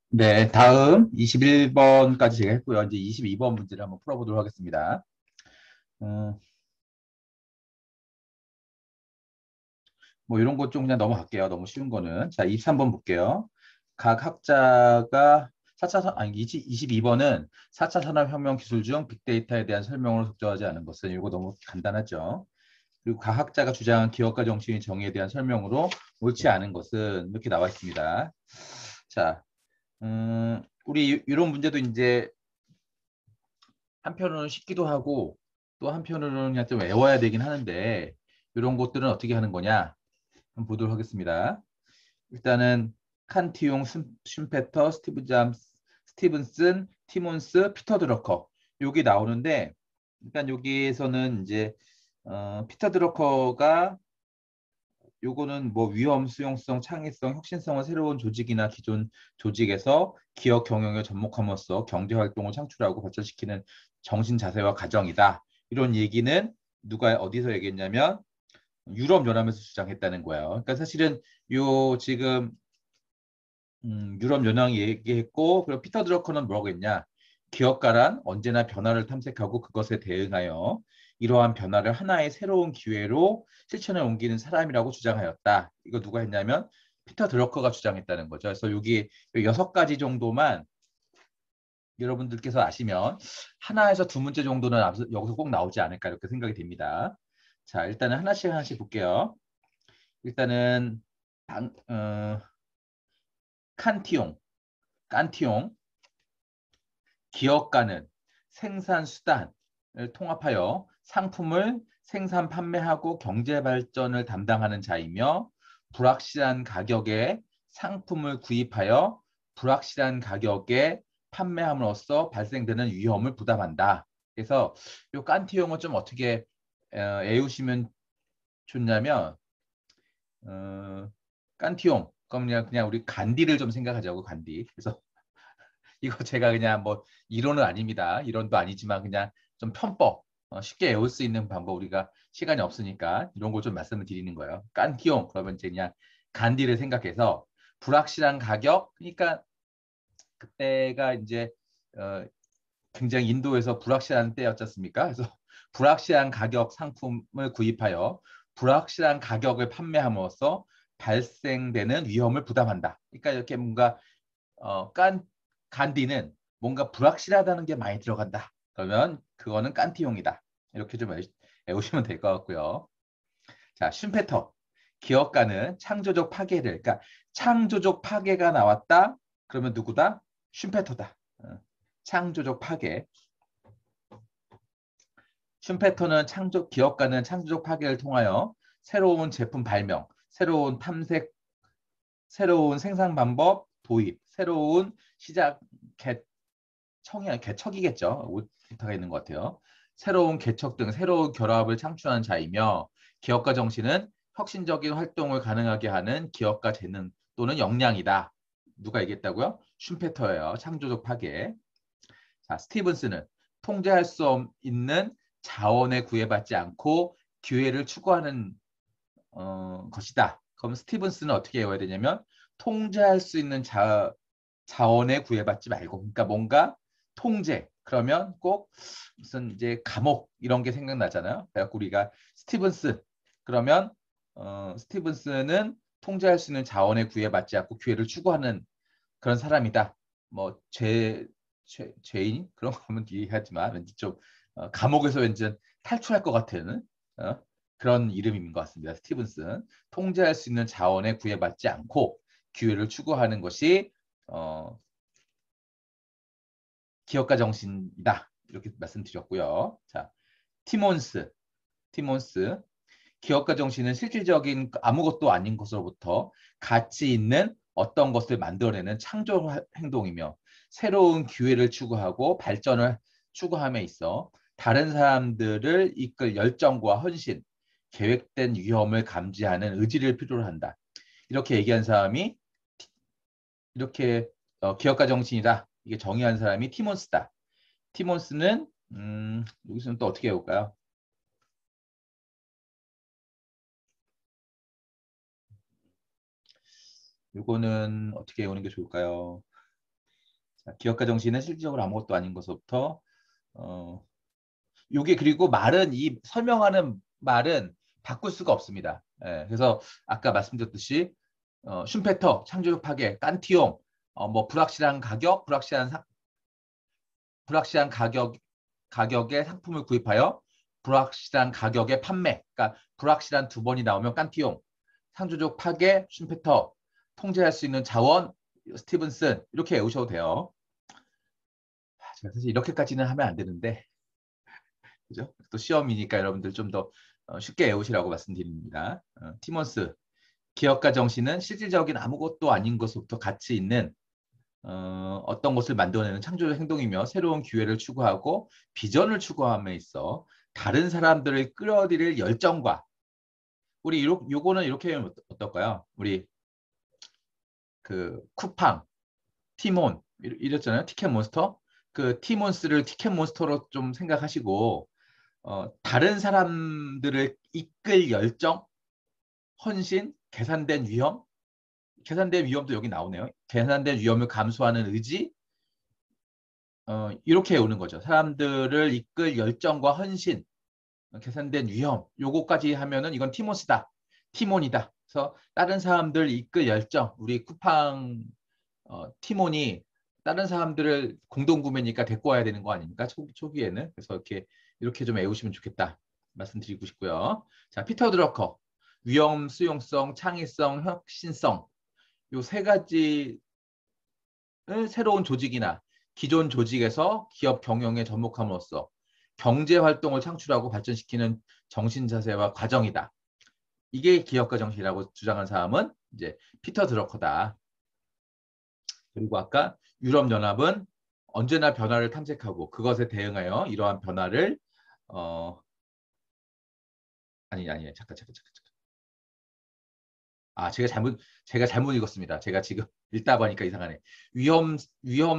네, 다음 21번까지 제가 했고요. 이제 22번 문제를 한번 풀어보도록 하겠습니다. 뭐 이런 것 좀 그냥 넘어갈게요. 너무 쉬운 거는. 자, 23번 볼게요. 각 학자가 22번은 4차 산업혁명 기술 중 빅데이터에 대한 설명으로 적절하지 않은 것은 이거 너무 간단하죠. 그리고 각 학자가 주장한 기업가 정신의 정의에 대한 설명으로 옳지 않은 것은 이렇게 나와 있습니다. 자, 우리 이런 문제도 이제 한편으로는 쉽기도 하고 또 한편으로는 그냥 좀 외워야 되긴 하는데 이런 것들은 어떻게 하는 거냐 한번 보도록 하겠습니다. 일단은 칸티용, 슌페터, 스티븐슨, 티몬스, 피터 드러커 여기 나오는데 일단 여기에서는 이제 피터 드러커가 요거는 뭐 위험, 수용성, 창의성, 혁신성은 새로운 조직이나 기존 조직에서 기업 경영에 접목함으로써 경제 활동을 창출하고 발전시키는 정신 자세와 가정이다. 이런 얘기는 누가 어디서 얘기했냐면 유럽 연합에서 주장했다는 거예요. 그러니까 사실은 요 지금 유럽 연합이 얘기했고, 그리고 피터 드러커는 뭐라고 했냐? 기업가란 언제나 변화를 탐색하고 그것에 대응하여 이러한 변화를 하나의 새로운 기회로 실천에 옮기는 사람이라고 주장하였다. 이거 누가 했냐면 피터 드러커가 주장했다는 거죠. 그래서 여기 6가지 정도만 여러분들께서 아시면 하나에서 두 문제 정도는 여기서 꼭 나오지 않을까 이렇게 생각이 됩니다. 자, 일단은 하나씩 볼게요. 일단은 칸티용, 기업가는 생산 수단을 통합하여 상품을 생산 판매하고 경제 발전을 담당하는 자이며 불확실한 가격에 상품을 구입하여 불확실한 가격에 판매함으로써 발생되는 위험을 부담한다. 그래서 이 칸티용을 좀 어떻게 애우시면 좋냐면 칸티용 그럼 그냥 우리 간디를 좀 생각하자고 간디. 그래서 이거 제가 그냥 뭐 이론은 아닙니다. 이론도 아니지만 그냥 좀 편법 쉽게 외울 수 있는 방법 우리가 시간이 없으니까 이런 걸 좀 말씀을 드리는 거예요. 깐티용 그러면 이제 그냥 간디를 생각해서 불확실한 가격 그러니까 그때가 이제 굉장히 인도에서 불확실한 때였지 않습니까? 그래서 불확실한 가격 상품을 구입하여 불확실한 가격을 판매함으로써 발생되는 위험을 부담한다. 그러니까 이렇게 뭔가 간디는 뭔가 불확실하다는 게 많이 들어간다. 그러면 그거는 깐티용이다. 이렇게 좀 외우시면 될 것 같고요. 자, 슌페터. 기업가는 창조적 파괴를, 그러니까 창조적 파괴가 나왔다. 그러면 누구다? 슌페터다. 창조적 파괴. 슌페터는 기업가는 창조적 파괴를 통하여 새로운 제품 발명, 새로운 탐색, 새로운 생산 방법 도입, 새로운 시작 개척이겠죠. 오타가 있는 것 같아요. 새로운 개척 등 새로운 결합을 창출하는 자이며 기업가 정신은 혁신적인 활동을 가능하게 하는 기업가 재능 또는 역량이다. 누가 얘기했다고요? 슌페터예요. 창조적 파괴. 자, 스티븐스는 통제할 수 있는 자원에 구애받지 않고 기회를 추구하는 것이다. 그럼 스티븐스는 어떻게 외워야 되냐면 통제할 수 있는 자원에 구애받지 말고 그러니까 뭔가 통제 그러면 꼭 무슨 이제 감옥 이런 게 생각나잖아요. 그래갖고 우리가 스티븐스 그러면 스티븐스는 통제할 수 있는 자원에 구애받지 않고 기회를 추구하는 그런 사람이다. 뭐 죄인 그런 거면 이해하지만 왠지 좀 감옥에서 왠지 탈출할 것 같은 어, 그런 이름인 것 같습니다. 스티븐슨 통제할 수 있는 자원에 구애받지 않고 기회를 추구하는 것이 기업가 정신이다. 이렇게 말씀드렸고요. 자, 티몬스. 기업가 정신은 실질적인 아무것도 아닌 것으로부터 가치 있는 어떤 것을 만들어내는 창조 행동이며 새로운 기회를 추구하고 발전을 추구함에 있어 다른 사람들을 이끌 열정과 헌신, 계획된 위험을 감지하는 의지를 필요로 한다. 이렇게 얘기한 사람이 이렇게 기업가 정신이다. 이게 정의한 사람이 티몬스다. 티몬스는 여기서는 또 어떻게 해볼까요? 이거는 어떻게 외우는 게 좋을까요? 자, 기업가 정신은 실질적으로 아무것도 아닌 것부터 요게 그리고 말은 이 설명하는 말은 바꿀 수가 없습니다. 예, 그래서 아까 말씀드렸듯이 슌페터, 창조적 파괴, 깐티용, 뭐 불확실한 가격의 상품을 구입하여 불확실한 가격의 판매, 그러니까 불확실한 두 번이 나오면 깐티용, 창조적 파괴, 슌페터, 통제할 수 있는 자원, 스티븐슨 이렇게 외우셔도 돼요. 제가 사실 이렇게까지는 하면 안 되는데, 그죠? 또 시험이니까 여러분들 좀 더 쉽게 외우시라고 말씀드립니다. 티몬스, 기업가 정신은 실질적인 아무것도 아닌 것부터 가치 있는 어떤 것을 만들어내는 창조적 행동이며 새로운 기회를 추구하고 비전을 추구함에 있어 다른 사람들을 끌어들일 열정과 우리 요거는 이렇게 하면 어떨까요? 우리 그 쿠팡, 티몬 이랬잖아요. 티켓몬스터. 그 티몬스를 티켓몬스터로 좀 생각하시고 다른 사람들을 이끌 열정, 헌신, 계산된 위험, 계산된 위험도 여기 나오네요. 계산된 위험을 감수하는 의지, 이렇게 오는 거죠. 사람들을 이끌 열정과 헌신, 계산된 위험, 요거까지 하면은 이건 티몬스다, 티몬이다. 그래서 다른 사람들 이끌 열정, 우리 쿠팡 티몬이 다른 사람들을 공동구매니까 데리고 와야 되는 거 아닙니까? 초기에는. 그래서 이렇게 좀 외우시면 좋겠다 말씀드리고 싶고요. 자, 피터 드러커. 위험, 수용성, 창의성, 혁신성. 요 세 가지를 새로운 조직이나 기존 조직에서 기업 경영에 접목함으로써 경제 활동을 창출하고 발전시키는 정신 자세와 과정이다. 이게 기업가 정신이라고 주장한 사람은 이제 피터 드러커다. 그리고 아까 유럽연합은 언제나 변화를 탐색하고 그것에 대응하여 이러한 변화를 아니 잠깐. 아, 제가 잘못 읽었습니다. 제가 지금 읽다 보니까 이상하네. 위험,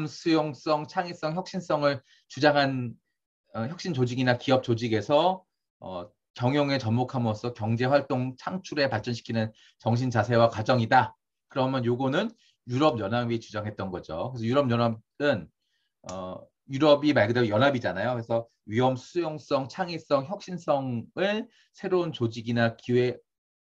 수용성, 창의성, 혁신성을 주장한 혁신 조직이나 기업 조직에서 경영에 접목함으로써 경제 활동 창출에 발전시키는 정신 자세와 과정이다. 그러면 요거는 유럽 연합이 주장했던 거죠. 그래서 유럽 연합은 유럽이 말 그대로 연합이잖아요. 그래서 위험, 수용성, 창의성, 혁신성을 새로운 조직이나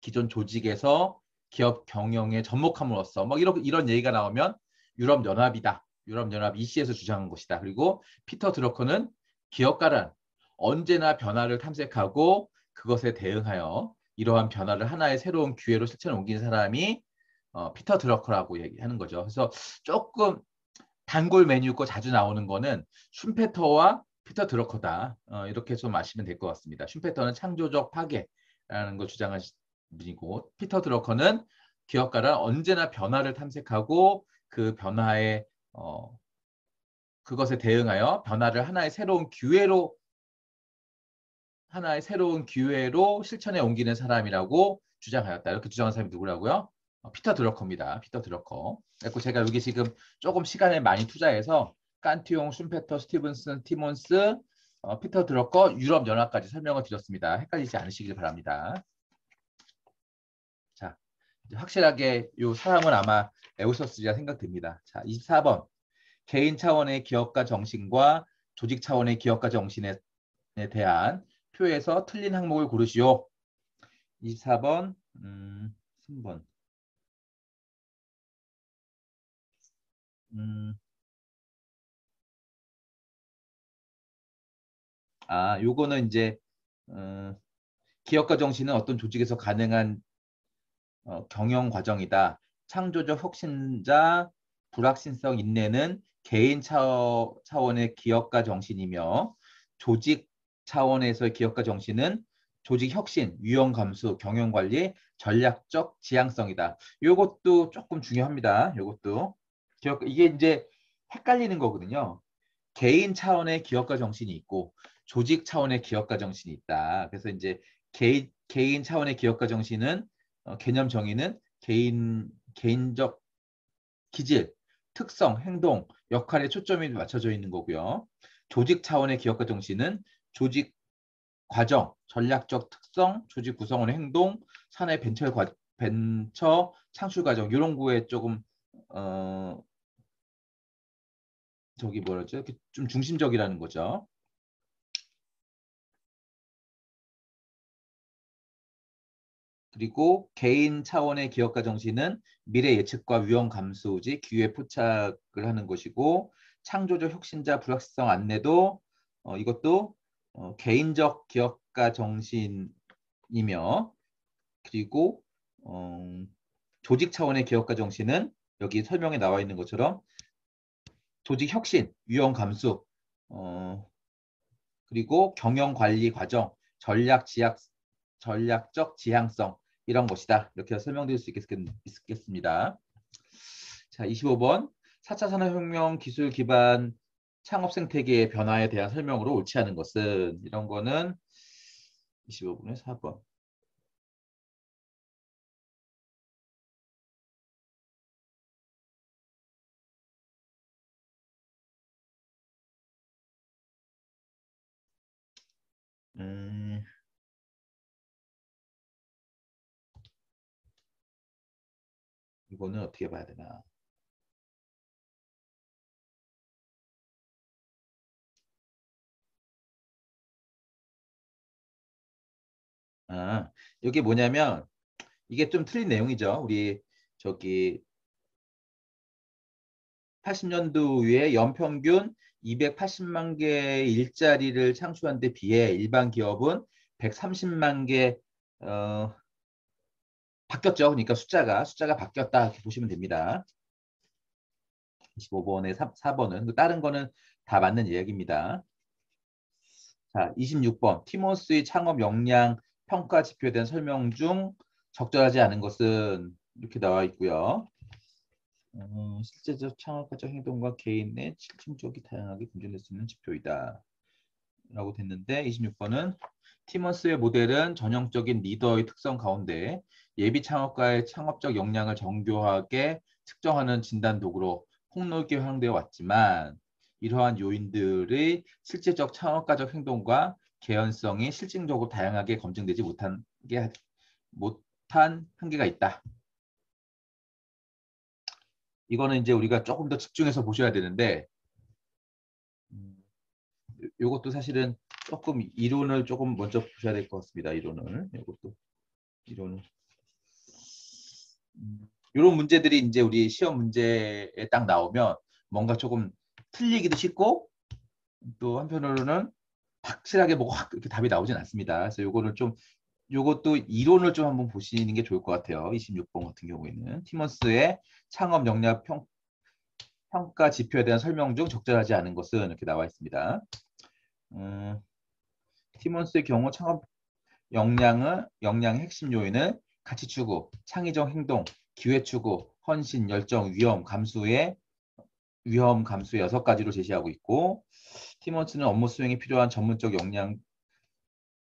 기존 조직에서 기업 경영에 접목함으로써 뭐 이런 얘기가 나오면 유럽 연합이다. 유럽 연합 EC에서 주장한 것이다. 그리고 피터 드러커는 기업가란 언제나 변화를 탐색하고 그것에 대응하여 이러한 변화를 하나의 새로운 기회로 실천에 옮긴 사람이 피터 드러커라고 얘기하는 거죠. 그래서 조금 단골 메뉴고 자주 나오는 거는 슌페터와 피터 드러커다. 이렇게 좀 아시면 될 것 같습니다. 슌페터는 창조적 파괴라는 걸 주장하신 분이고 피터 드러커는 기업가란 언제나 변화를 탐색하고 그 변화에 그것에 대응하여 변화를 하나의 새로운 기회로 실천에 옮기는 사람이라고 주장하였다. 이렇게 주장한 사람이 누구라고요? 피터 드러커입니다. 피터 드러커. 그리고 제가 여기 지금 조금 시간을 많이 투자해서 깐티용, 슌페터, 스티븐슨, 티몬스, 피터 드러커, 유럽연합까지 설명을 드렸습니다. 헷갈리지 않으시길 바랍니다. 자, 이제 확실하게 이 사람은 아마 외우셨으리라 생각됩니다. 자, 24번. 개인 차원의 기업가 정신과 조직 차원의 기업가 정신에 대한 표에서 틀린 항목을 고르시오. 24번, 3번. 요거는 이제 기업가 정신은 어떤 조직에서 가능한 경영 과정이다. 창조적 혁신자, 불확실성 인내는 개인 차원의 기업가 정신이며 조직 차원에서의 기업가 정신은 조직 혁신, 위험 감수, 경영 관리, 전략적 지향성이다. 이것도 조금 중요합니다. 이것도 이게 이제 헷갈리는 거거든요. 개인 차원의 기업가 정신이 있고 조직 차원의 기업가 정신이 있다. 그래서 이제 개인 차원의 기업가 정신은 개념 정의는 개인적 기질, 특성, 행동, 역할에 초점이 맞춰져 있는 거고요. 조직 차원의 기업가 정신은 조직 과정, 전략적 특성, 조직 구성원의 행동, 사내 벤처 창출 과정 이런 거에 조금 저기 뭐라죠? 좀 중심적이라는 거죠. 그리고 개인 차원의 기업가 정신은 미래 예측과 위험 감수지 기회 포착을 하는 것이고 창조적 혁신자 불확실성 안내도 이것도 개인적 기업가 정신이며 그리고 조직 차원의 기업가 정신은 여기 설명에 나와 있는 것처럼 조직 혁신, 위험 감수, 그리고 경영 관리 과정, 전략적 지향성 이런 것이다. 이렇게 설명드릴 수 있겠습니다. 자, 25번 4차 산업혁명 기술 기반 창업 생태계의 변화에 대한 설명으로 옳지 않은 것은 이런 거는 25번에 4번. 이거는 어떻게 봐야 되나? 아, 여기 뭐냐면 이게 좀 틀린 내용이죠. 우리 저기 80년도에 연평균 280만 개의 일자리를 창출한 데 비해 일반 기업은 130만 개 바뀌었죠. 그러니까 숫자가 바뀌었다 이렇게 보시면 됩니다. 25번에 4번은 다른 거는 다 맞는 이야기입니다. 자, 26번 티모스의 창업 역량 평가 지표에 대한 설명 중 적절하지 않은 것은 이렇게 나와 있고요. 실제적 창업가적 행동과 개인의 실증적이 다양하게 검증될 수 있는 지표이다. 라고 됐는데 26번은 티머스의 모델은 전형적인 리더의 특성 가운데 예비 창업가의 창업적 역량을 정교하게 측정하는 진단 도구로 폭넓게 활용되어 왔지만 이러한 요인들의 실제적 창업가적 행동과 개연성이 실질적으로 다양하게 검증되지 못한 한계가 있다. 이거는 이제 우리가 조금 더 집중해서 보셔야 되는데 이것도 사실은 조금 이론을 조금 먼저 보셔야 될 것 같습니다. 이론을 이런 문제들이 이제 우리 시험 문제에 딱 나오면 뭔가 조금 틀리기도 쉽고 또 한편으로는 확실하게 뭐가 확 이렇게 답이 나오진 않습니다. 그래서 요것도 이론을 좀 한번 보시는 게 좋을 것 같아요. 26번 같은 경우에는 티머스의 창업 역량 평가 지표에 대한 설명 중 적절하지 않은 것은 이렇게 나와 있습니다. 티머스의 경우 창업 역량의 핵심 요인은 가치 추구, 창의적 행동, 기회 추구, 헌신, 열정, 위험 감수의 6가지로 제시하고 있고 티머스는 업무 수행에 필요한 전문적 역량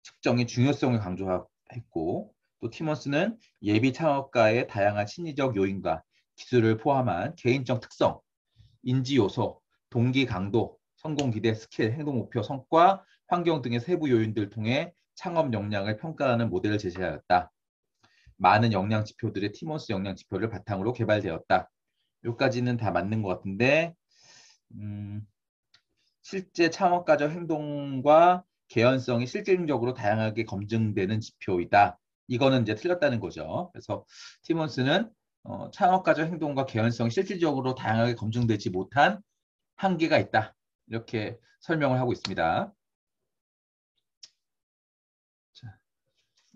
측정의 중요성을 강조했고 또 티머스는 예비 창업가의 다양한 심리적 요인과 기술을 포함한 개인적 특성, 인지 요소, 동기 강도, 성공 기대, 스킬, 행동 목표, 성과, 환경 등의 세부 요인들을 통해 창업 역량을 평가하는 모델을 제시하였다. 많은 역량 지표들의 티머스 역량 지표를 바탕으로 개발되었다. 여기까지는 다 맞는 것 같은데 실제 창업가적 행동과 개연성이 실질적으로 다양하게 검증되는 지표이다. 이거는 이제 틀렸다는 거죠. 그래서 티머스는 창업가적 행동과 개연성이 실질적으로 다양하게 검증되지 못한 한계가 있다. 이렇게 설명을 하고 있습니다. 자,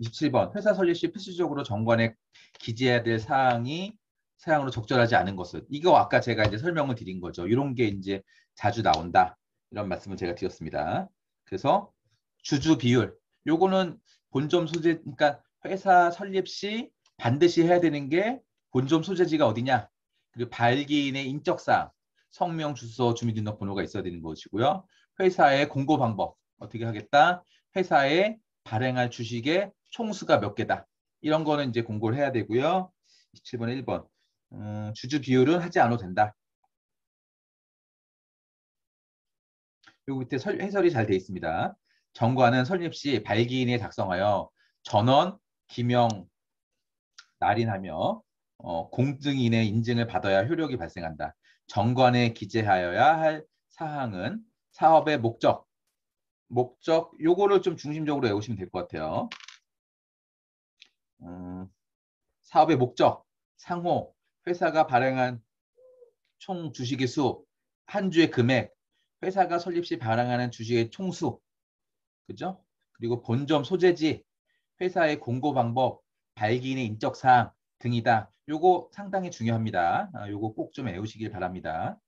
27번 회사 설립 시 필수적으로 정관에 기재해야 될 사항으로 적절하지 않은 것은 이거 아까 제가 이제 설명을 드린 거죠. 이런 게 이제 자주 나온다. 이런 말씀을 제가 드렸습니다. 그래서 주주 비율 요거는 본점 소재 그러니까 회사 설립 시 반드시 해야 되는 게 본점 소재지가 어디냐 그리고 발기인의 인적사항 성명 주소 주민등록번호가 있어야 되는 것이고요. 회사의 공고 방법 어떻게 하겠다 회사에 발행할 주식의 총수가 몇 개다 이런 거는 이제 공고를 해야 되고요. 27번에 1번 주주 비율은 하지 않아도 된다. 여기 밑에 해설이 잘 되어 있습니다. 정관은 설립 시 발기인에 작성하여 전원, 기명, 날인하며 공증인의 인증을 받아야 효력이 발생한다. 정관에 기재하여야 할 사항은 사업의 목적 요거를 좀 중심적으로 외우시면 될 것 같아요. 사업의 목적, 상호, 회사가 발행한 총 주식의 수, 한 주의 금액, 회사가 설립 시 발행하는 주식의 총수, 그죠? 그리고 본점 소재지, 회사의 공고 방법, 발기인의 인적 사항 등이다. 요거 상당히 중요합니다. 요거 꼭 좀 외우시길 바랍니다.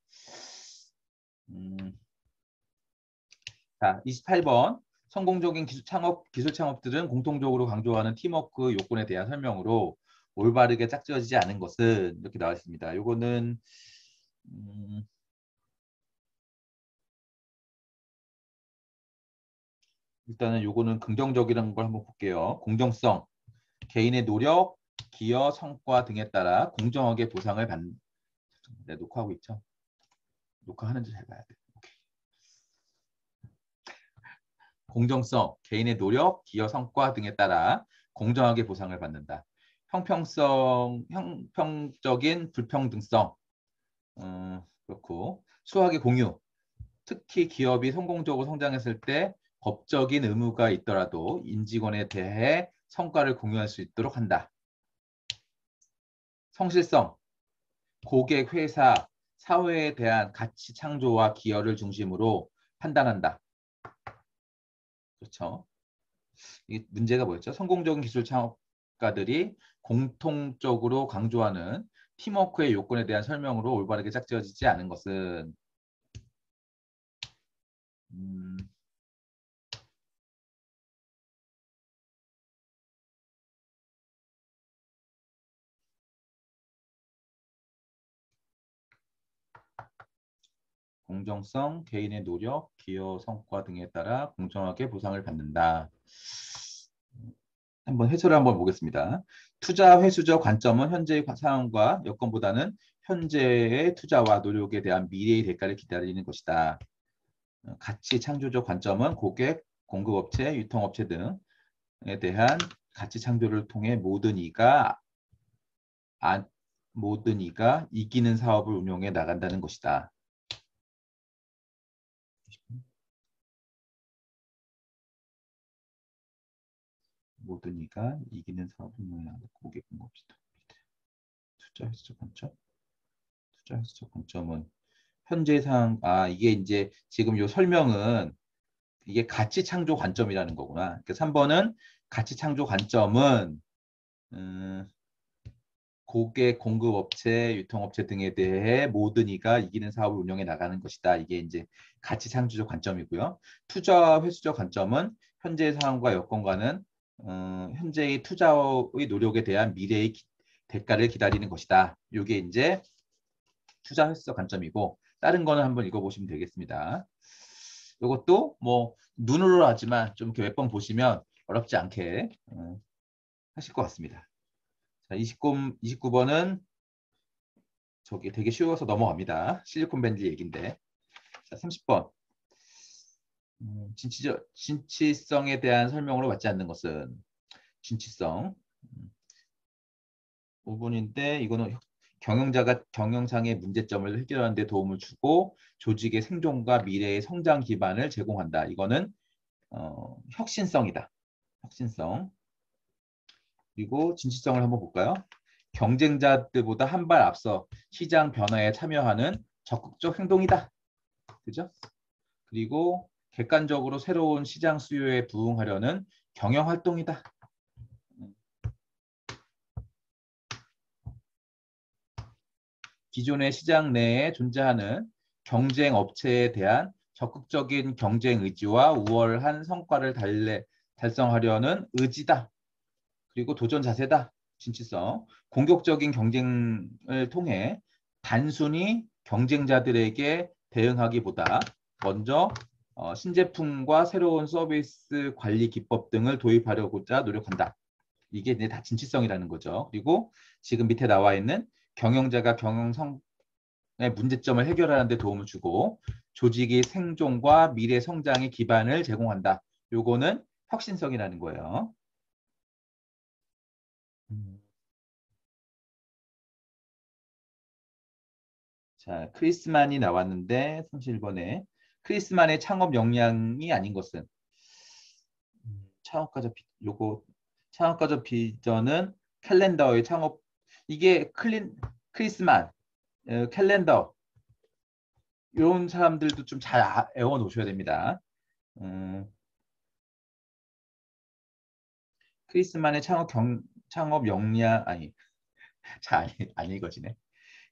자, 28번. 성공적인 기술 창업들은 공통적으로 강조하는 팀워크 요건에 대한 설명으로 올바르게 짝지어지지 않은 것은 이렇게 나와 있습니다. 요거는 일단은 요거는 긍정적이라는 걸 한번 볼게요. 공정성, 개인의 노력, 기여, 성과 등에 따라 공정하게 보상을 받는 네, 녹화하고 있죠. 녹화하는지 잘 봐야 돼. 오케이. 공정성, 개인의 노력, 기여, 성과 등에 따라 공정하게 보상을 받는다. 형평적인 불평등성, 그렇고 수학의 공유, 특히 기업이 성공적으로 성장했을 때 법적인 의무가 있더라도 임직원에 대해 성과를 공유할 수 있도록 한다. 성실성, 고객, 회사, 사회에 대한 가치 창조와 기여를 중심으로 판단한다. 그렇죠. 이 문제가 뭐였죠? 성공적인 기술 창업가들이 공통적으로 강조하는 팀워크의 요건에 대한 설명으로 올바르게 짝지어지지 않은 것은 공정성, 개인의 노력, 기여 성과 등에 따라 공정하게 보상을 받는다. 한번 해설을 한번 보겠습니다. 투자 회수적 관점은 현재의 상황과 여건보다는 현재의 투자와 노력에 대한 미래의 대가를 기다리는 것이다. 가치 창조적 관점은 고객, 공급업체, 유통업체 등에 대한 가치 창조를 통해 모든 이가 이기는 사업을 운영해 나간다는 것이다. 모든 이가 이기는 사업을 운영해 나간다. 고객, 공급업체, 투자 회수적 관점. 투자 회수적 관점은 현재 상황, 이게 이제 지금 요 설명은 이게 가치 창조 관점이라는 거구나. 그러니까 3번은 가치 창조 관점은 고객, 공급업체, 유통업체 등에 대해 모든 이가 이기는 사업을 운영해 나가는 것이다. 이게 이제 가치 창조적 관점이고요. 투자 회수적 관점은 현재의 상황과 여건과는 현재의 투자의 노력에 대한 미래의 대가를 기다리는 것이다. 이게 이제 투자 회수적 관점이고 다른 거는 한번 읽어보시면 되겠습니다. 이것도 뭐 눈으로 하지만 좀 이렇게 몇 번 보시면 어렵지 않게 하실 것 같습니다. 자, 29번은 저기 되게 쉬워서 넘어갑니다. 실리콘밸리 얘기인데. 자, 30번. 진취성에 대한 설명으로 맞지 않는 것은 진취성. 5번인데 이거는 경영자가 경영상의 문제점을 해결하는 데 도움을 주고 조직의 생존과 미래의 성장 기반을 제공한다. 이거는 혁신성이다. 혁신성. 그리고 진취성을 한번 볼까요? 경쟁자들보다 한 발 앞서 시장 변화에 참여하는 적극적 행동이다. 그죠? 그리고 객관적으로 새로운 시장 수요에 부응하려는 경영 활동이다. 기존의 시장 내에 존재하는 경쟁 업체에 대한 적극적인 경쟁 의지와 우월한 성과를 달성하려는 의지다. 그리고 도전 자세다. 진취성. 공격적인 경쟁을 통해 단순히 경쟁자들에게 대응하기보다 먼저 신제품과 새로운 서비스 관리 기법 등을 도입하려고자 노력한다. 이게 이제 다 진취성이라는 거죠. 그리고 지금 밑에 나와 있는 경영자가 경영성의 문제점을 해결하는 데 도움을 주고 조직의 생존과 미래 성장의 기반을 제공한다. 요거는 혁신성이라는 거예요. 자, 크리스만이 나왔는데 31번에 크리스만의 창업 역량이 아닌 것은 요거 창업가적 비전은 캘린더의 창업 이게 크리스만 캘린더 이런 사람들도 좀 잘 외워 놓으셔야 됩니다. 크리스만의 창업 역량 안 읽어지네.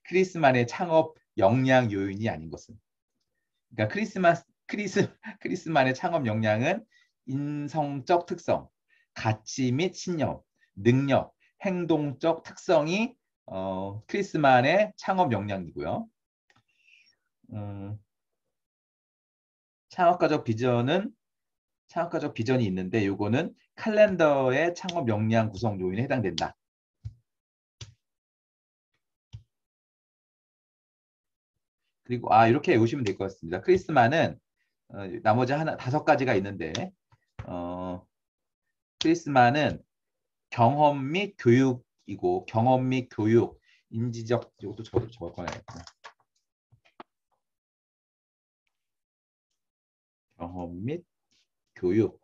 크리스만의 창업 역량 요인이 아닌 것은 그러니까 크리스만의 창업 역량은 인성적 특성, 가치 및 신념, 능력, 행동적 특성이 크리스만의 창업 역량이고요. 창업가적 비전이 있는데 요거는 칼렌더의 창업 역량 구성 요인에 해당된다. 그리고 이렇게 외우시면 될 것 같습니다. 크리스만은 나머지 5가지가 있는데 크리스만은 경험 및 교육 교육이고 경험 및 교육, 인지적 이것도 적을 거야겠다. 경험 및 교육,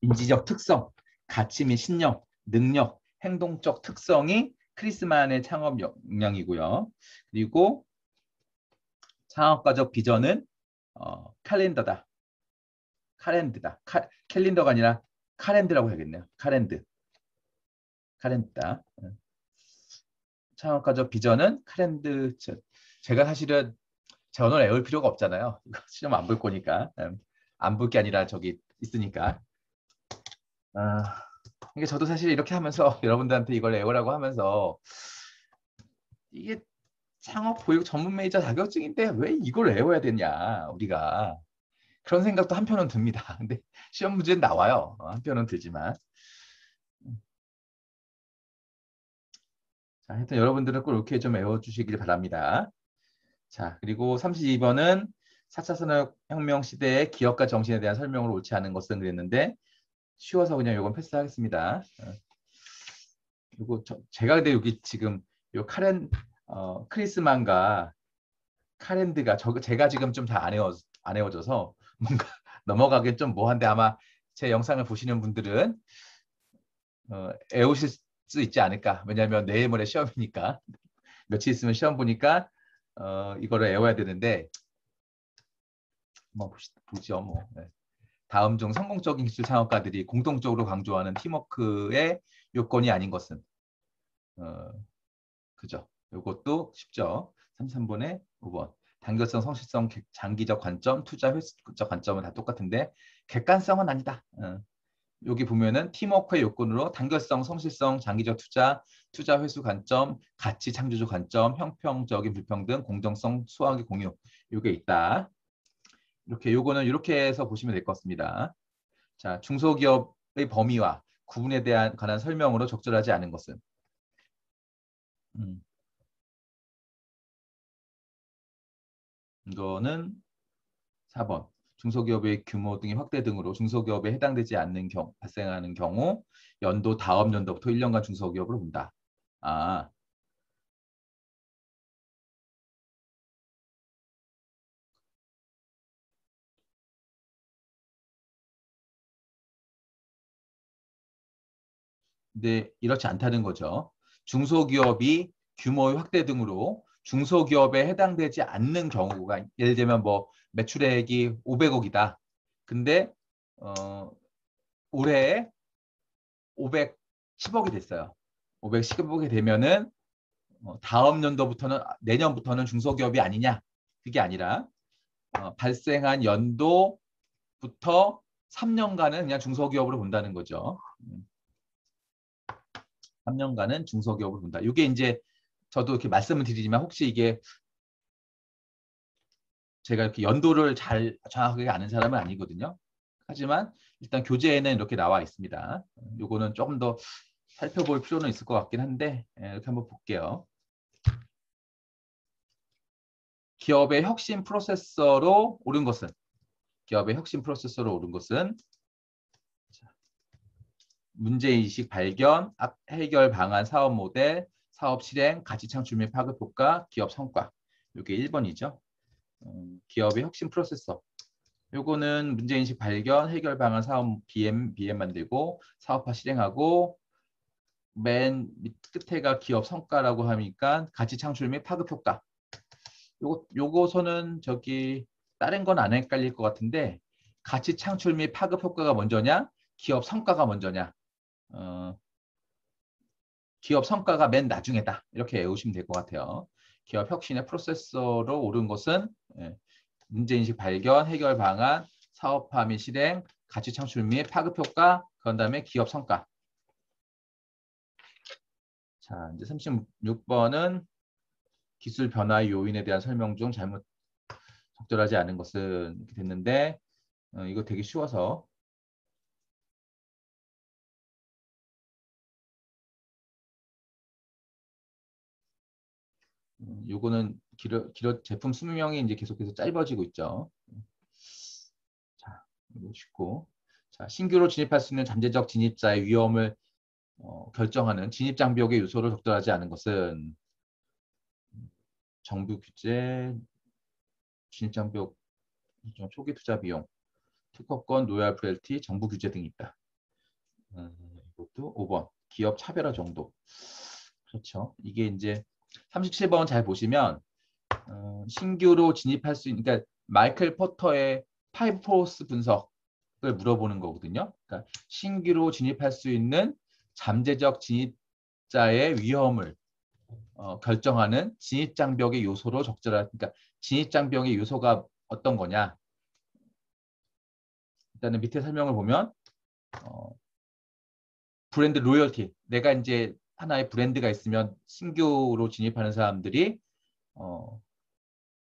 인지적 특성, 가치 및 신념, 능력, 행동적 특성이 크리스만의 창업 역량이고요. 그리고 창업가적 비전은 캘린더다. 캘린더가 아니라 카렌드라고 해야겠네요. 카렌드다. 창업가적 비전은 카렌드. 제가 사실은 제 언어를 외울 필요가 없잖아요. 이거 시험 안 볼 거니까. 안 볼 게 아니라 저기 있으니까. 이게 저도 사실 이렇게 하면서 여러분들한테 이걸 외우라고 하면서 이게 창업 보육 전문 매니저 자격증인데 왜 이걸 외워야 되냐 우리가 그런 생각도 한편은 듭니다. 근데 시험 문제는 나와요. 한편은 들지만. 자, 하여튼 여러분들은 꼭 이렇게 좀 외워주시길 바랍니다. 자, 그리고 32번은 4차 산업혁명 시대의 기업가 정신에 대한 설명을 옳지 않은 것은 그랬는데 쉬워서 그냥 이건 패스하겠습니다. 그리고 제가 근데 여기 지금 요 크리스만과 카렌드가 제가 지금 좀 잘 안 외워져서 뭔가 넘어가긴 좀 뭐한데 아마 제 영상을 보시는 분들은 외우실 수 있지 않을까. 왜냐하면 내일 모레 시험이니까 며칠 있으면 시험 보니까 이거를 외워야 되는데 뭐 보죠 뭐. 네. 다음 중 성공적인 기술 창업가들이 공통적으로 강조하는 팀워크의 요건이 아닌 것은 그죠. 이것도 쉽죠. 33번에 5번. 단결성, 성실성, 장기적 관점, 투자 횟수적 관점은 다 똑같은데 객관성은 아니다. 여기 보면은 팀워크의 요건으로 단결성, 성실성, 장기적 투자 회수 관점, 가치 창조적 관점, 형평적인 불평등, 공정성, 수학의 공유 이게 있다. 이렇게 요거는 이렇게 해서 보시면 될 것 같습니다. 자, 중소기업의 범위와 구분에 대한 관한 설명으로 적절하지 않은 것은 이거는 4번. 중소기업의 규모 등의 확대 등으로 중소기업에 해당되지 않는 발생하는 경우 연도 다음 연도부터 1년간 중소기업으로 본다. 아, 근데 이렇지 않다는 거죠. 중소기업이 규모의 확대 등으로 중소기업에 해당되지 않는 경우가 예를 들면 뭐 매출액이 500억이다. 근데 올해 510억이 됐어요. 510억이 되면은 다음 연도부터는 내년부터는 중소기업이 아니냐? 그게 아니라 발생한 연도부터 3년간은 그냥 중소기업으로 본다는 거죠. 3년간은 중소기업을 본다. 이게 이제 저도 이렇게 말씀을 드리지만 혹시 이게 제가 이렇게 연도를 잘 정확하게 아는 사람은 아니거든요. 하지만 일단 교재에는 이렇게 나와 있습니다. 요거는 조금 더 살펴볼 필요는 있을 것 같긴 한데 이렇게 한번 볼게요. 기업의 혁신 프로세서로 오른 것은 문제인식 발견, 해결 방안, 사업 모델, 사업 실행, 가치 창출 및 파급 효과, 기업 성과. 이게 1번이죠. 기업의 혁신 프로세서. 요거는 문제인식 발견, 해결 방안, 사업 BM 만들고 사업화 실행하고 맨 끝에가 기업 성과라고 하니까 가치 창출 및 파급 효과. 요거서는 저기 다른 건 안 헷갈릴 것 같은데 가치 창출 및 파급 효과가 먼저냐, 기업 성과가 먼저냐. 기업 성과가 맨 나중에다. 이렇게 외우시면 될 것 같아요. 기업 혁신의 프로세서로 오른 것은 문제인식 발견, 해결 방안, 사업화 및 실행, 가치 창출 및 파급 효과, 그런 다음에 기업 성과. 자, 이제 36번은 기술 변화의 요인에 대한 설명 중 잘못 적절하지 않은 것은 이렇게 됐는데 이거 되게 쉬워서 요거는 제품 수명이 이제 계속해서 짧아지고 있죠. 자, 이거 쉽고. 자, 신규로 진입할 수 있는 잠재적 진입자의 위험을 결정하는 진입장벽의 요소로 적절하지 않은 것은 정부 규제, 진입장벽, 초기 투자 비용, 특허권, 로열티, 정부 규제 등이 있다. 이것도 5번. 기업 차별화 정도. 그렇죠. 이게 이제 37번 잘 보시면 신규로 진입할 수 있는, 그러니까 마이클 포터의 파이브 포스 분석을 물어보는 거거든요. 그러니까 신규로 진입할 수 있는 잠재적 진입자의 위험을 결정하는 진입장벽의 요소로 적절한, 그러니까 진입장벽의 요소가 어떤 거냐. 일단은 밑에 설명을 보면 브랜드 로열티. 내가 이제 하나의 브랜드가 있으면 신규로 진입하는 사람들이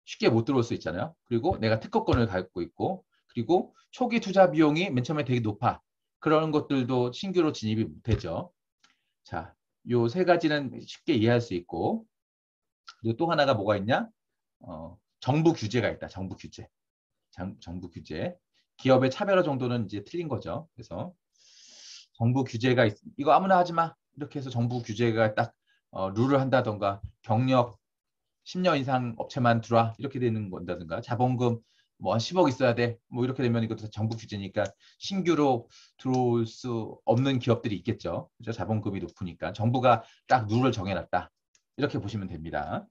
쉽게 못 들어올 수 있잖아요. 그리고 내가 특허권을 갖고 있고, 그리고 초기 투자 비용이 맨 처음에 되게 높아. 그런 것들도 신규로 진입이 못되죠. 자, 요 세 가지는 쉽게 이해할 수 있고, 그리고 또 하나가 뭐가 있냐? 정부 규제가 있다. 정부 규제. 정부 규제. 기업의 차별화 정도는 이제 틀린 거죠. 그래서 정부 규제가 이거 아무나 하지 마. 이렇게 해서 정부 규제가 딱 룰을 한다던가, 경력 10년 이상 업체만 들어와 이렇게 되는 건다든가, 자본금 뭐 한 10억 있어야 돼 뭐 이렇게 되면 이것도 정부 규제니까 신규로 들어올 수 없는 기업들이 있겠죠. 그죠? 자본금이 높으니까 정부가 딱 룰을 정해놨다. 이렇게 보시면 됩니다.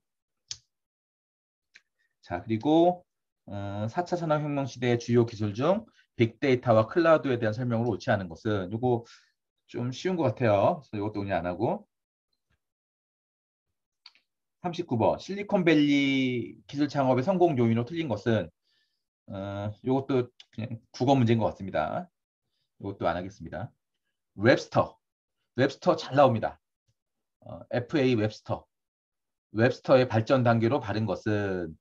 자, 그리고 4차 산업혁명 시대의 주요 기술 중 빅데이터와 클라우드에 대한 설명으로 옳지 않은 것은, 이거 좀 쉬운 것 같아요. 그래서 이것도 그냥 안 하고. 39번 실리콘밸리 기술 창업의 성공 요인으로 틀린 것은, 이것도 그냥 국어 문제인 것 같습니다. 이것도 안 하겠습니다. 웹스터. 웹스터 잘 나옵니다. FA 웹스터. 웹스터의 발전 단계로 바른 것은,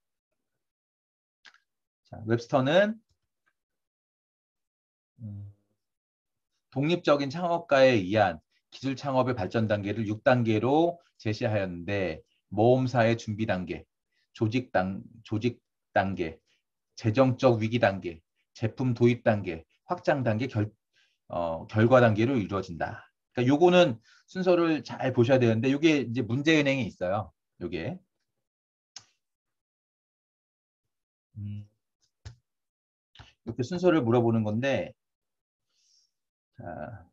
자, 웹스터는 독립적인 창업가에 의한 기술 창업의 발전 단계를 6단계로 제시하였는데, 모험사의 준비 단계, 조직 단계, 재정적 위기 단계, 제품 도입 단계, 확장 단계, 결과 단계로 이루어진다. 그러니까 요거는 순서를 잘 보셔야 되는데, 요게 이제 문제은행에 있어요. 요게. 이렇게 순서를 물어보는 건데, 자,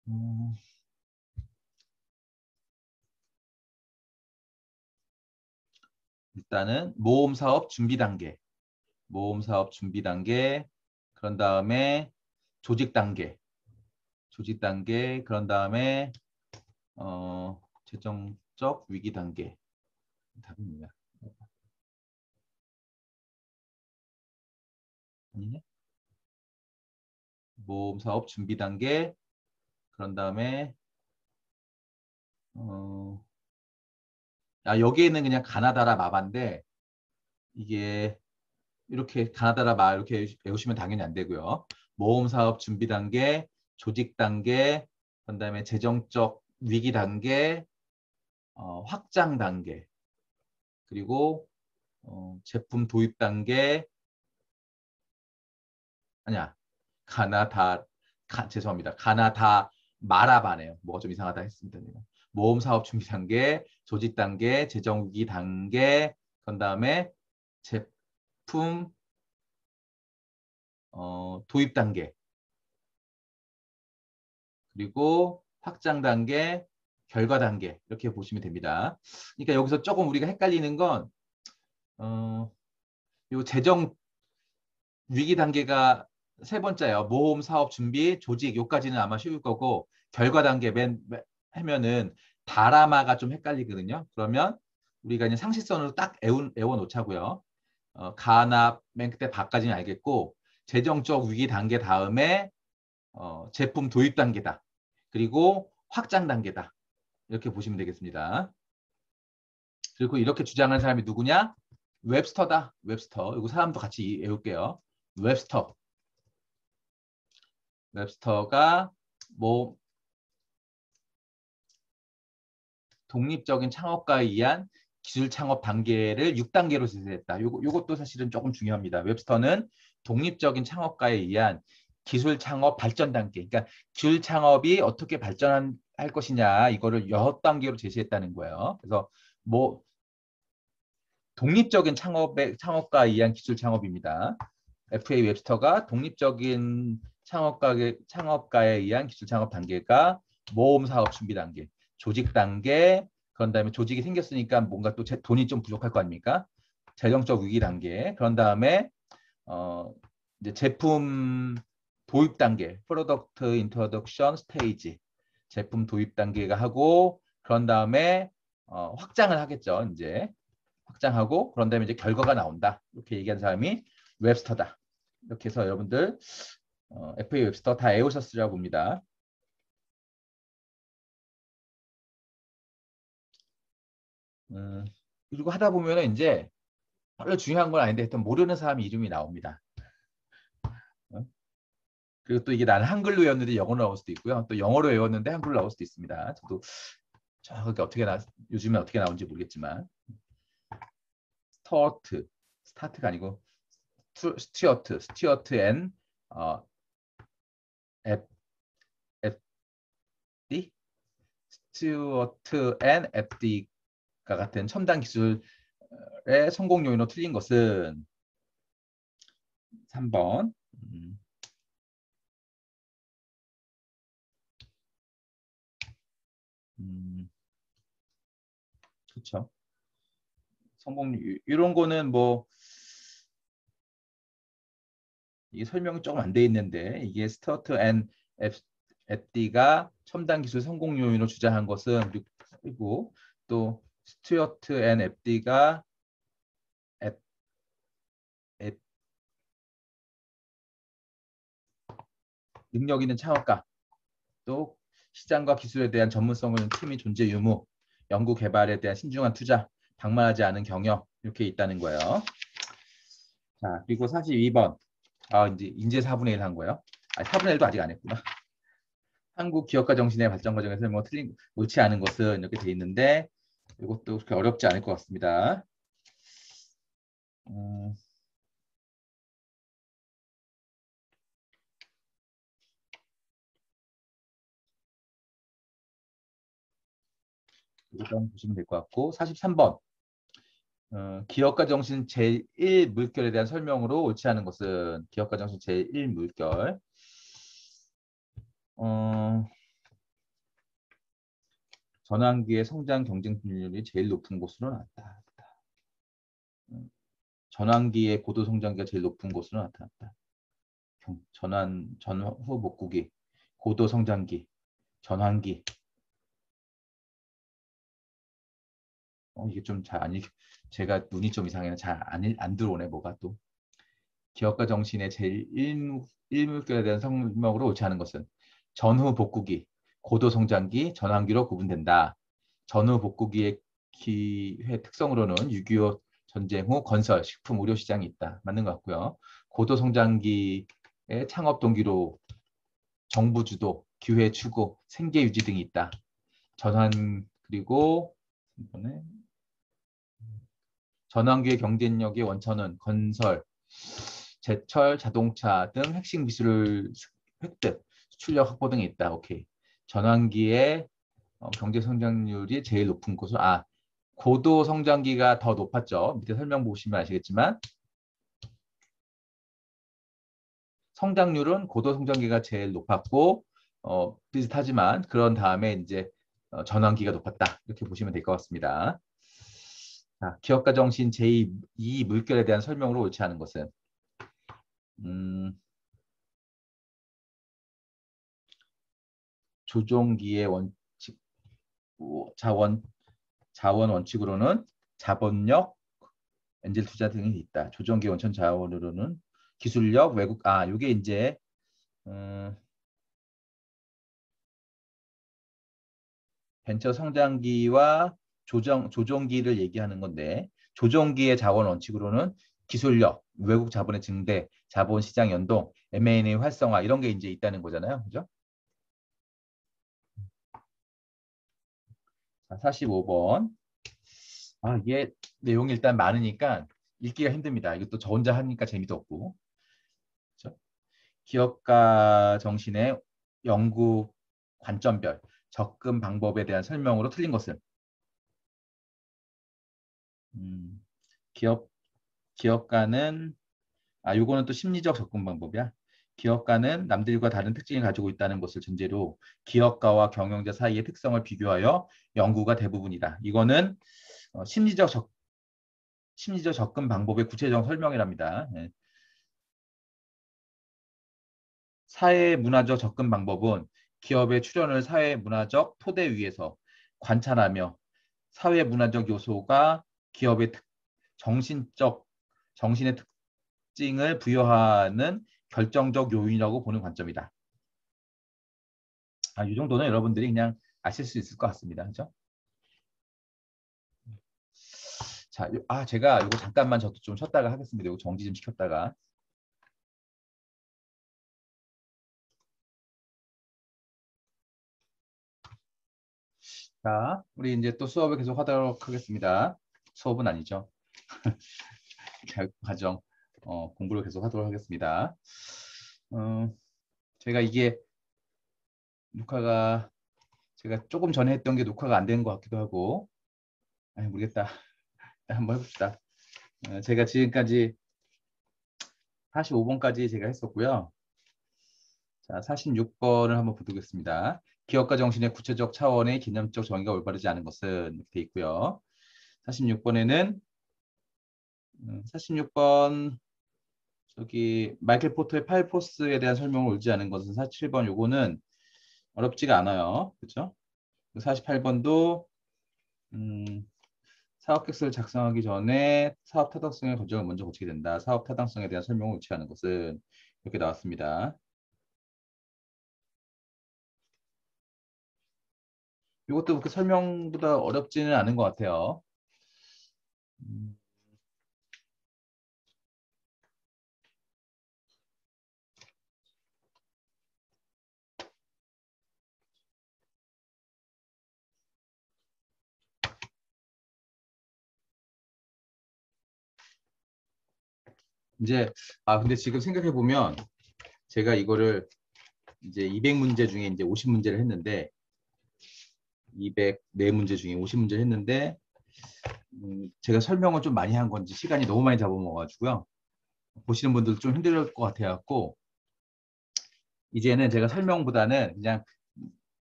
음, 일단은 모험 사업 준비 단계, 모험 사업 준비 단계, 그런 다음에 조직 단계, 조직 단계, 그런 다음에 재정적 위기 단계. 답은 뭐야? 아니네. 모험 사업 준비 단계, 그런 다음에 여기에는 그냥 가나다라 마바인데, 이게 이렇게 가나다라 마 이렇게 외우시면 당연히 안 되고요. 모험 사업 준비 단계, 조직 단계, 그런 다음에 재정적 위기 단계, 확장 단계, 그리고 제품 도입 단계. 아니야, 죄송합니다. 가나다 마라바네요. 뭐가 좀 이상하다 했습니다. 내가. 모험 사업 준비 단계, 조직 단계, 재정 위기 단계, 그런 다음에 제품 도입 단계, 그리고 확장 단계, 결과 단계, 이렇게 보시면 됩니다. 그러니까 여기서 조금 우리가 헷갈리는 건 요 재정 위기 단계가 세 번째예요. 모험 사업 준비, 조직, 요까지는 아마 쉬울 거고, 결과 단계 하면은 다라마가 좀 헷갈리거든요. 그러면 우리가 이제 상식선으로 딱 외워 놓자고요. 가나 맨 그때 바까지는 알겠고, 재정적 위기 단계 다음에 제품 도입 단계다. 그리고 확장 단계다. 이렇게 보시면 되겠습니다. 그리고 이렇게 주장하는 사람이 누구냐? 웹스터다. 웹스터. 이거 사람도 같이 외울게요. 웹스터. 웹스터가 뭐 독립적인 창업가에 의한 기술 창업 단계를 6단계로 제시했다. 요것도 사실은 조금 중요합니다. 웹스터는 독립적인 창업가에 의한 기술 창업 발전 단계, 그러니까 기술 창업이 어떻게 발전할 것이냐 이거를 6단계로 제시했다는 거예요. 그래서 뭐 독립적인 창업가에 의한 기술 창업입니다. FA 웹스터가 독립적인 창업가에 의한 기술 창업 단계가 모험 사업 준비 단계, 조직 단계, 그런 다음에 조직이 생겼으니까 뭔가 또 돈이 좀 부족할 거 아닙니까? 재정적 위기 단계, 그런 다음에 이제 제품 도입 단계, 프로덕트 인트로덕션 스테이지, 제품 도입 단계가 하고, 그런 다음에 확장을 하겠죠. 이제 확장하고, 그런 다음에 이제 결과가 나온다. 이렇게 얘기한 사람이 웹스터다. 이렇게 해서 여러분들 FA 웹스터 다 외우셨으리라고 봅니다. 그리고 하다 보면 이제 별로 중요한 건 아닌데 하여튼 모르는 사람 이름이 나옵니다. 그리고 또 이게 나는 한글로 외웠는데 영어로 나올 수도 있고요. 또 영어로 외웠는데 한글로 나올 수도 있습니다. 저도 저게 요즘에 어떻게 나오는지 모르겠지만 스타트가 아니고 스튜어트 앤 FD 스튜어트 앤 FD가 같은 첨단 기술의 성공 요인으로 틀린 것은 3번. 그렇죠. 성공률 이런 거는 뭐 이게 설명이 조금 안 돼 있는데 이게 스튜어트 앤 FD가 첨단 기술 성공 요인으로 주장한 것은 그리고 또 스튜어트 앤 FD가 능력 있는 창업가 또 시장과 기술에 대한 전문성을 팀의 존재 유무 연구 개발에 대한 신중한 투자 방만하지 않은 경영 이렇게 있다는 거예요. 자 그리고 42번 이제 4분의 1 한 거예요. 4분의 1도 아직 안 했구나. 한국 기업가 정신의 발전 과정에서 뭐 옳지 않은 것은 이렇게 돼 있는데 이것도 그렇게 어렵지 않을 것 같습니다. 이것도 보시면 될 것 같고 43번 기업가 정신 제1물결에 대한 설명으로 옳지 않은 것은 기업가 정신 제1물결 전환기의 성장 경쟁률이 제일 높은 곳으로 나왔다. 전환기의 고도 성장기가 제일 높은 곳으로 나타났다. 전후 복구기, 고도 성장기, 전환기. 이게 좀 잘 아니, 제가 눈이 좀 이상해요. 잘 안 들어오네, 뭐가 또. 기업가 정신의 제일 일물결에 대한 설명으로 옳지 않은 것은 전후 복구기, 고도 성장기, 전환기로 구분된다. 전후 복구기의 기회 특성으로는 6.25 전쟁 후 건설, 식품, 의료 시장이 있다. 맞는 것 같고요. 고도 성장기의 창업 동기로 정부 주도, 기회 추구, 생계 유지 등이 있다. 그리고 전환기의 경쟁력의 원천은 건설, 제철, 자동차 등 핵심 기술을 획득, 수출력 확보 등이 있다. 오케이. 전환기의 경제 성장률이 제일 높은 곳은 고도 성장기가 더 높았죠. 밑에 설명 보시면 아시겠지만 성장률은 고도 성장기가 제일 높았고 비슷하지만 그런 다음에 이제 전환기가 높았다. 이렇게 보시면 될 것 같습니다. 자, 기업가 정신 제2 물결에 대한 설명으로 옳지 않은 것은 조종기의 원칙 자원 원칙으로는 자본력, 엔젤 투자 등이 있다. 조정기 원천 자원으로는 기술력, 외국 이게 이제 벤처 성장기와 조정기를 얘기하는 건데 조정기의 자원 원칙으로는 기술력, 외국 자본의 증대, 자본 시장 연동, M&A 활성화 이런 게 이제 있다는 거잖아요. 그죠? 자, 45번. 이게 내용이 일단 많으니까 읽기가 힘듭니다. 이것도 저 혼자 하니까 재미도 없고. 그렇죠? 기업가 정신의 연구 관점별 접근 방법에 대한 설명으로 틀린 것은 음, 기업 기업가는 요거는 또 심리적 접근 방법이야. 기업가는 남들과 다른 특징을 가지고 있다는 것을 전제로 기업가와 경영자 사이의 특성을 비교하여 연구가 대부분이다. 이거는 심리적 접근 방법의 구체적 설명이랍니다. 예. 사회 문화적 접근 방법은 기업의 출현을 사회 문화적 토대 위에서 관찰하며 사회 문화적 요소가 기업의 정신적 정신의 특징을 부여하는 결정적 요인이라고 보는 관점이다. 이 정도는 여러분들이 그냥 아실 수 있을 것 같습니다. 그죠? 자, 제가 이거 잠깐만 저도 좀 쉬었다가 하겠습니다. 이거 정지 좀 시켰다가. 자, 우리 이제 또 수업을 계속 하도록 하겠습니다. 수업은 아니죠. 과정 공부를 계속 하도록 하겠습니다. 제가 이게 녹화가 제가 조금 전에 했던 게 녹화가 안 된 것 같기도 하고 모르겠다. 한번 해봅시다. 제가 지금까지 45번까지 제가 했었고요. 자, 46번을 한번 보도록겠습니다. 기업가 정신의 구체적 차원의 개념적 정의가 올바르지 않은 것은 이렇게 돼 있고요. 46번에는 46번 저기 마이클 포터의 파일 포스에 대한 설명을 옳지 않은 것은 47번 요거는 어렵지가 않아요. 그렇죠? 48번도 사업 계획서를 작성하기 전에 사업 타당성의 검증을 먼저 거치게 된다. 사업 타당성에 대한 설명을 옳지 않은 것은 이렇게 나왔습니다. 이것도 그렇게 설명보다 어렵지는 않은 것 같아요. 이제 근데 지금 생각해 보면 제가 이거를 이제 200문제 중에 이제 50문제를 했는데 204문제 중에 50문제를 했는데 제가 설명을 좀 많이 한 건지 시간이 너무 많이 잡아먹어가지고요. 보시는 분들 좀 힘들 것 같아갖고 이제는 제가 설명보다는 그냥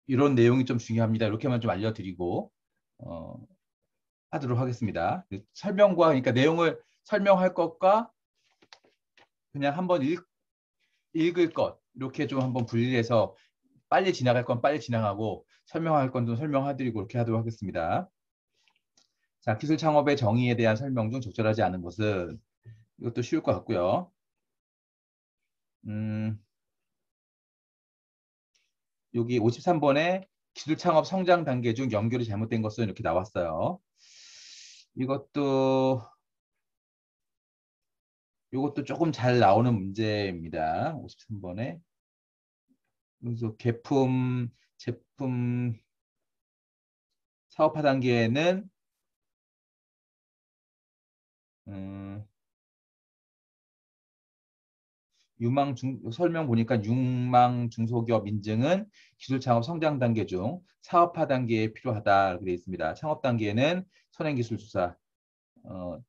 이런 내용이 좀 중요합니다. 이렇게만 좀 알려드리고 하도록 하겠습니다. 설명과 그러니까 내용을 설명할 것과 그냥 한번 읽을 것 이렇게 좀 한번 분리해서 빨리 지나갈 건 빨리 지나가고 설명할 건 좀 설명해드리고 이렇게 하도록 하겠습니다. 자, 기술 창업의 정의에 대한 설명 중 적절하지 않은 것은 이것도 쉬울 것 같고요. 여기 53번에 기술 창업 성장 단계 중 연결이 잘못된 것은 이렇게 나왔어요. 이것도 조금 잘 나오는 문제입니다. 53번에. 그래서 제품 사업화 단계에는 설명 보니까 유망 중소기업 인증은 기술 창업 성장 단계 중 사업화 단계에 필요하다 되어 있습니다. 창업 단계에는 선행기술 수사,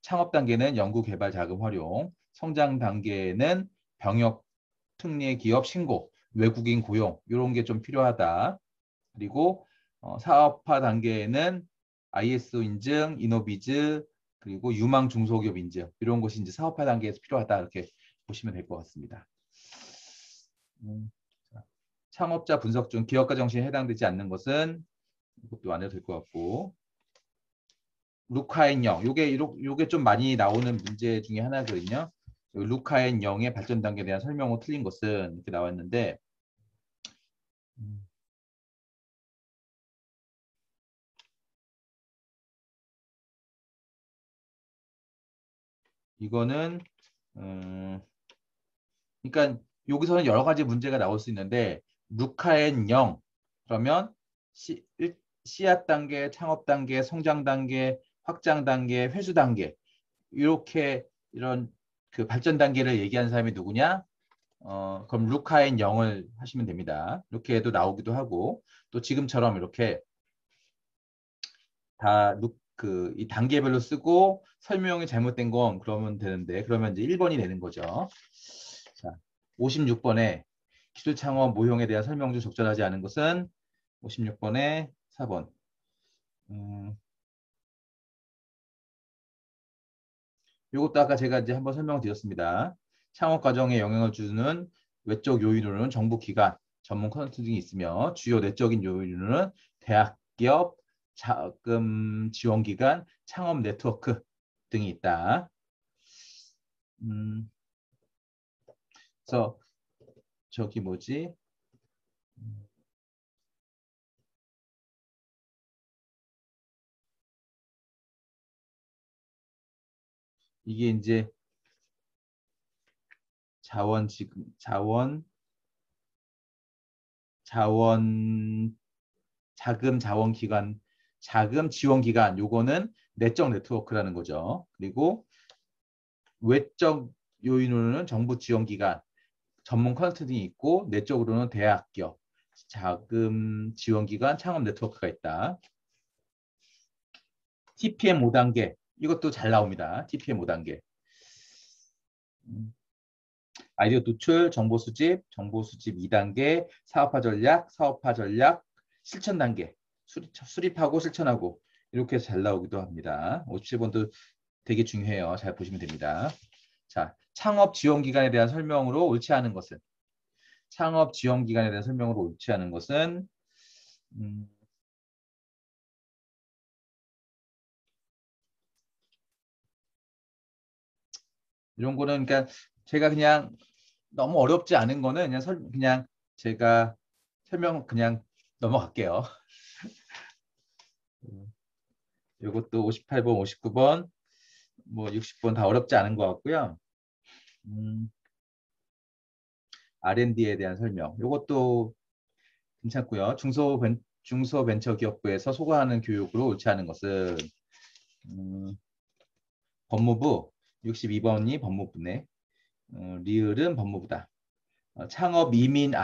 창업 단계는 연구 개발 자금 활용, 성장 단계에는 병역 특례 기업 신고, 외국인 고용 이런 게 좀 필요하다. 그리고 사업화 단계에는 ISO 인증, 이노비즈 그리고 유망 중소기업 인증 이런 것이 이제 사업화 단계에서 필요하다 이렇게 보시면 될 것 같습니다. 창업자 분석 중 기업가 정신에 해당되지 않는 것은 이것도 안 해도 될 것 같고 루카앤 영 요게 좀 많이 나오는 문제 중에 하나거든요. 루카앤 영의 발전 단계에 대한 설명으로 틀린 것은 이렇게 나왔는데 이거는 그러니까 여기서는 여러 가지 문제가 나올 수 있는데 루카앤 영 그러면 씨앗 단계, 창업 단계, 성장 단계, 확장 단계, 회수 단계 이렇게 이런 그 발전 단계를 얘기하는 사람이 누구냐? 그럼 루카엔 0을 하시면 됩니다. 이렇게 해도 나오기도 하고 또 지금처럼 이렇게 다 이 단계별로 쓰고 설명이 잘못된 건 그러면 되는데 그러면 이제 1번이 되는 거죠. 자, 56번에 기술 창업 모형에 대한 설명 중 적절하지 않은 것은 56번에 4번. 이것도 아까 제가 이제 한번 설명드렸습니다. 창업 과정에 영향을 주는 외적 요인으로는 정부 기관, 전문 컨설팅 등이 있으며 주요 내적인 요인으로는 대학, 기업, 자금 지원 기관, 창업 네트워크 등이 있다. 그래서 저기 뭐지? 이게 이제 자원 자금 자원 기관 자금 지원 기관 요거는 내적 네트워크라는 거죠. 그리고 외적 요인으로는 정부 지원 기관, 전문 컨설팅이 있고 내적으로는 대학, 기업, 자금 지원 기관, 창업 네트워크가 있다. TPM 5단계 이것도 잘 나옵니다. TPM 5단계. 아이디어 도출, 정보 수집 2단계, 사업화 전략, 실천 단계, 수립하고 실천하고 이렇게 해서 잘 나오기도 합니다. 57번도 되게 중요해요. 잘 보시면 됩니다. 자, 창업 지원 기관에 대한 설명으로 옳지 않은 것은 창업 지원 기관에 대한 설명으로 옳지 않은 것은 이런 거는 그러니까 제가 그냥 너무 어렵지 않은 거는 그냥 제가 설명 그냥 넘어갈게요. 이것도 58번, 59번, 뭐 60번 다 어렵지 않은 것 같고요. R&D에 대한 설명. 이것도 괜찮고요. 중소벤처기업부에서 소과하는 교육으로 옳지 않은 것은 법무부 62번이 법무부네. 리을은 법무부다. 창업 이민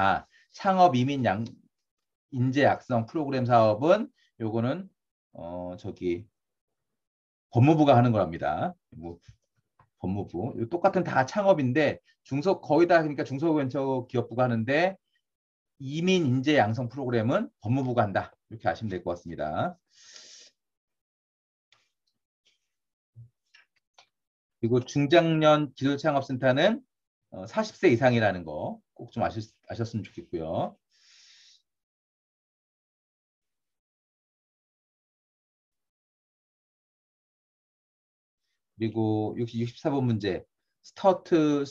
인재 양성 프로그램 사업은 요거는 저기 법무부가 하는 거랍니다. 뭐 법무부 똑같은 다 창업인데 거의 다 그러니까 중소벤처기업부가 하는데 이민 인재 양성 프로그램은 법무부가 한다. 이렇게 아시면 될 것 같습니다. 그리고 중장년 기술창업센터는 40세 이상이라는 거 꼭 좀 아셨으면 좋겠고요. 그리고 64번 문제 스튜어트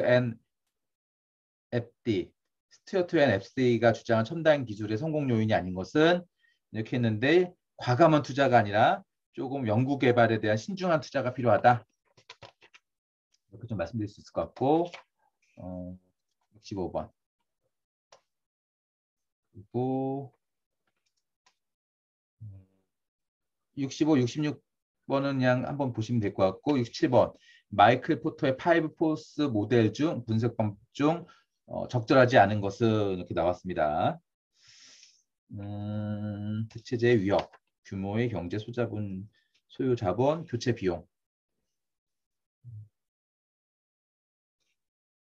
앤 FD가 주장한 첨단 기술의 성공 요인이 아닌 것은 이렇게 했는데 과감한 투자가 아니라 조금 연구 개발에 대한 신중한 투자가 필요하다. 이렇게 좀 말씀드릴 수 있을 것 같고 65번 그리고 65, 66번은 그냥 한번 보시면 될 것 같고 67번 마이클 포터의 5 포스 모델 중 분석법 중 적절하지 않은 것은 이렇게 나왔습니다. 대체재의 위협, 규모의 경제 소유 자본, 교체 비용.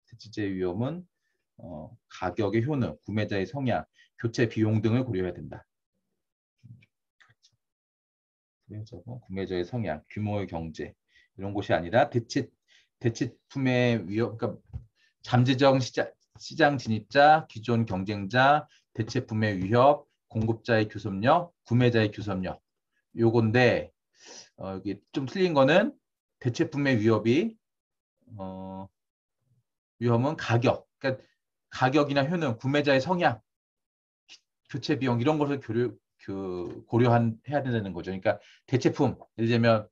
대체재의 위험은 가격의 효능, 구매자의 성향, 교체 비용 등을 고려해야 된다. 구매자의 성향, 규모의 경제 이런 것이 아니라 대체품의 위협, 그러니까 잠재적 시장 진입자, 기존 경쟁자, 대체품의 위협, 공급자의 교섭력, 구매자의 교섭력 요건데 여기 좀 틀린 거는 대체품의 위험은 가격, 그러니까 가격이나 효능, 구매자의 성향, 교체 비용 이런 것을 고려해야 된다는 거죠. 그러니까 대체품, 예를 들면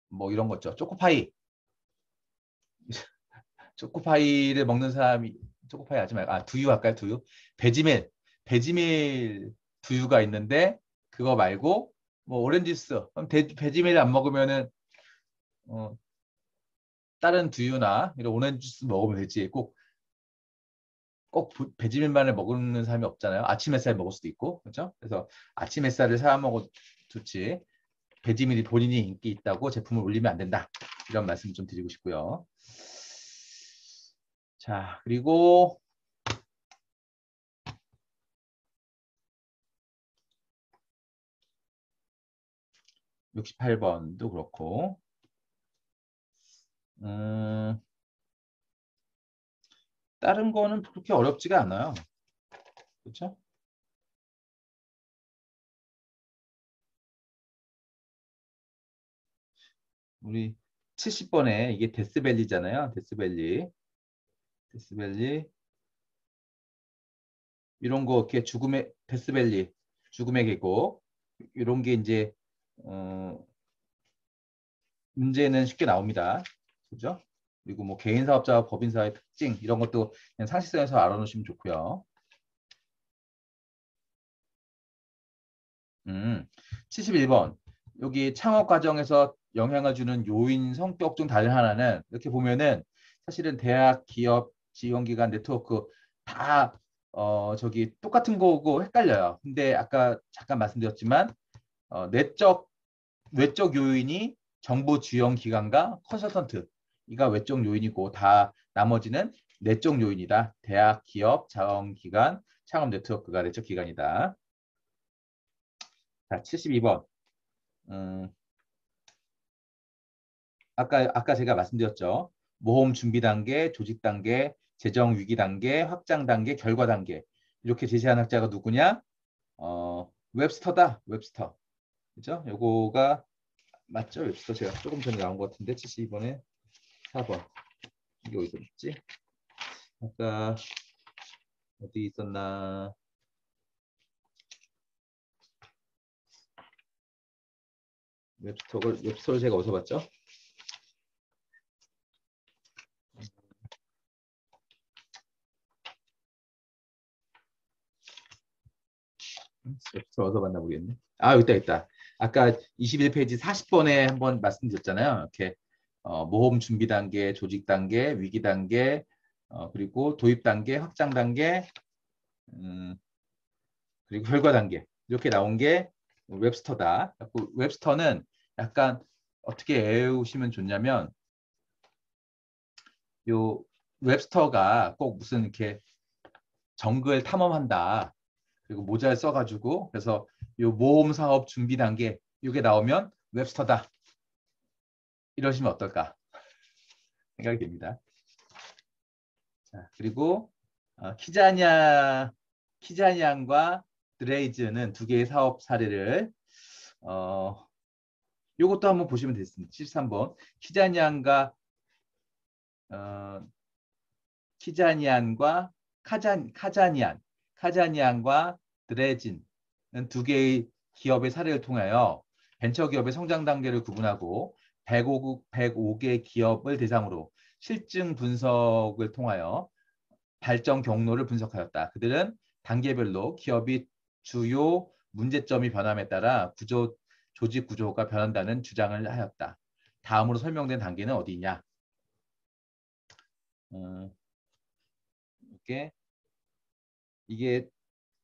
뭐 이런 거죠. 초코파이를 먹는 사람이 초코파이 하지 말고 두유 할까요? 두유? 배지밀 두유가 있는데 그거 말고 뭐 오렌지 주스, 그럼 배지밀 안 먹으면은 다른 두유나 이런 오렌지 주스 먹으면 되지. 꼭 배지밀만을 먹는 사람이 없잖아요. 아침 햇살 먹을 수도 있고, 그렇죠? 그래서 아침 햇살을 사 먹어도 좋지. 배지밀이 본인이 인기 있다고 제품을 올리면 안 된다. 이런 말씀 좀 드리고 싶고요. 자, 그리고 68번도 그렇고, 음, 다른 거는 그렇게 어렵지가 않아요. 그렇죠? 우리 70번에 이게 데스밸리잖아요. 데스밸리. 데스밸리. 이런 거 이렇게 죽음의 데스밸리, 죽음의 계곡. 이런 게 이제 문제는 쉽게 나옵니다. 그죠? 그리고 뭐 개인 사업자와 법인 사업의 특징 이런 것도 그냥 상식선에서 알아놓으시면 좋고요. 71번. 여기 창업 과정에서 영향을 주는 요인 성격 중 다른 하나는 이렇게 보면은 사실은 대학, 기업, 지원기관, 네트워크 다 저기 똑같은 거고 헷갈려요. 근데 아까 잠깐 말씀드렸지만 외적 요인이 정부 지원 기관과 컨설턴트 이가 외적 요인이고 다 나머지는 내적 요인이다. 대학, 기업, 자원기관, 창업 네트워크가 내적 기관이다. 자, 72번. 음, 아까 제가 말씀드렸죠. 모험 준비 단계, 조직 단계, 재정 위기 단계, 확장 단계, 결과 단계. 이렇게 제시한 학자가 누구냐? 웹스터다. 웹스터. 그죠? 요거가 맞죠? 웹스터 제가 조금 전에 나온 것 같은데 72번에 4번. 이게 어디서 있지? 아까 어디 있었나? 웹스터를 제가 어디서 봤죠? 웹스터 어디서 봤나 모르겠네. 아, 여기 있다. 아까 21페이지 40번에 한번 말씀드렸잖아요. 이렇게 모험 준비 단계, 조직 단계, 위기 단계, 그리고 도입 단계, 확장 단계, 음, 그리고 결과 단계 이렇게 나온 게 웹스터다. 웹스터는 약간 어떻게 외우시면 좋냐면 요 웹스터가 꼭 무슨 이렇게 정글 탐험한다. 그리고 모자를 써가지고 그래서 요 모험 사업 준비 단계 이게 나오면 웹스터다. 이러시면 어떨까 생각이 됩니다. 자, 그리고 키자니안과 드레이즈는 두 개의 사업 사례를 요것도 한번 보시면 되겠습니다. 73번 키자니안과 어, 키자니안과 카자니안과 드레진은 두 개의 기업의 사례를 통하여 벤처기업의 성장 단계를 구분하고 105개 기업을 대상으로 실증 분석을 통하여 발전 경로를 분석하였다. 그들은 단계별로 기업이 주요 문제점이 변함에 따라 조직 구조가 변한다는 주장을 하였다. 다음으로 설명된 단계는 어디냐? 음, 이게 이게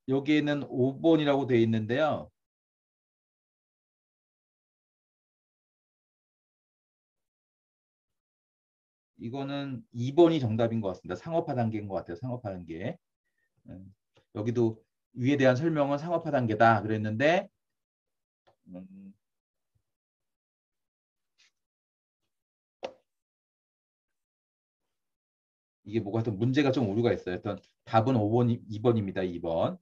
여기에는 5번이라고 되어 있는데요. 이거는 2번이 정답인 것 같습니다. 상업화 단계인 것 같아요. 상업화 단계. 음, 여기도 위에 대한 설명은 상업화 단계다 그랬는데 음, 이게 뭐가 또 문제가 좀 오류가 있어요. 일단 답은 5번, 2번입니다. 2번.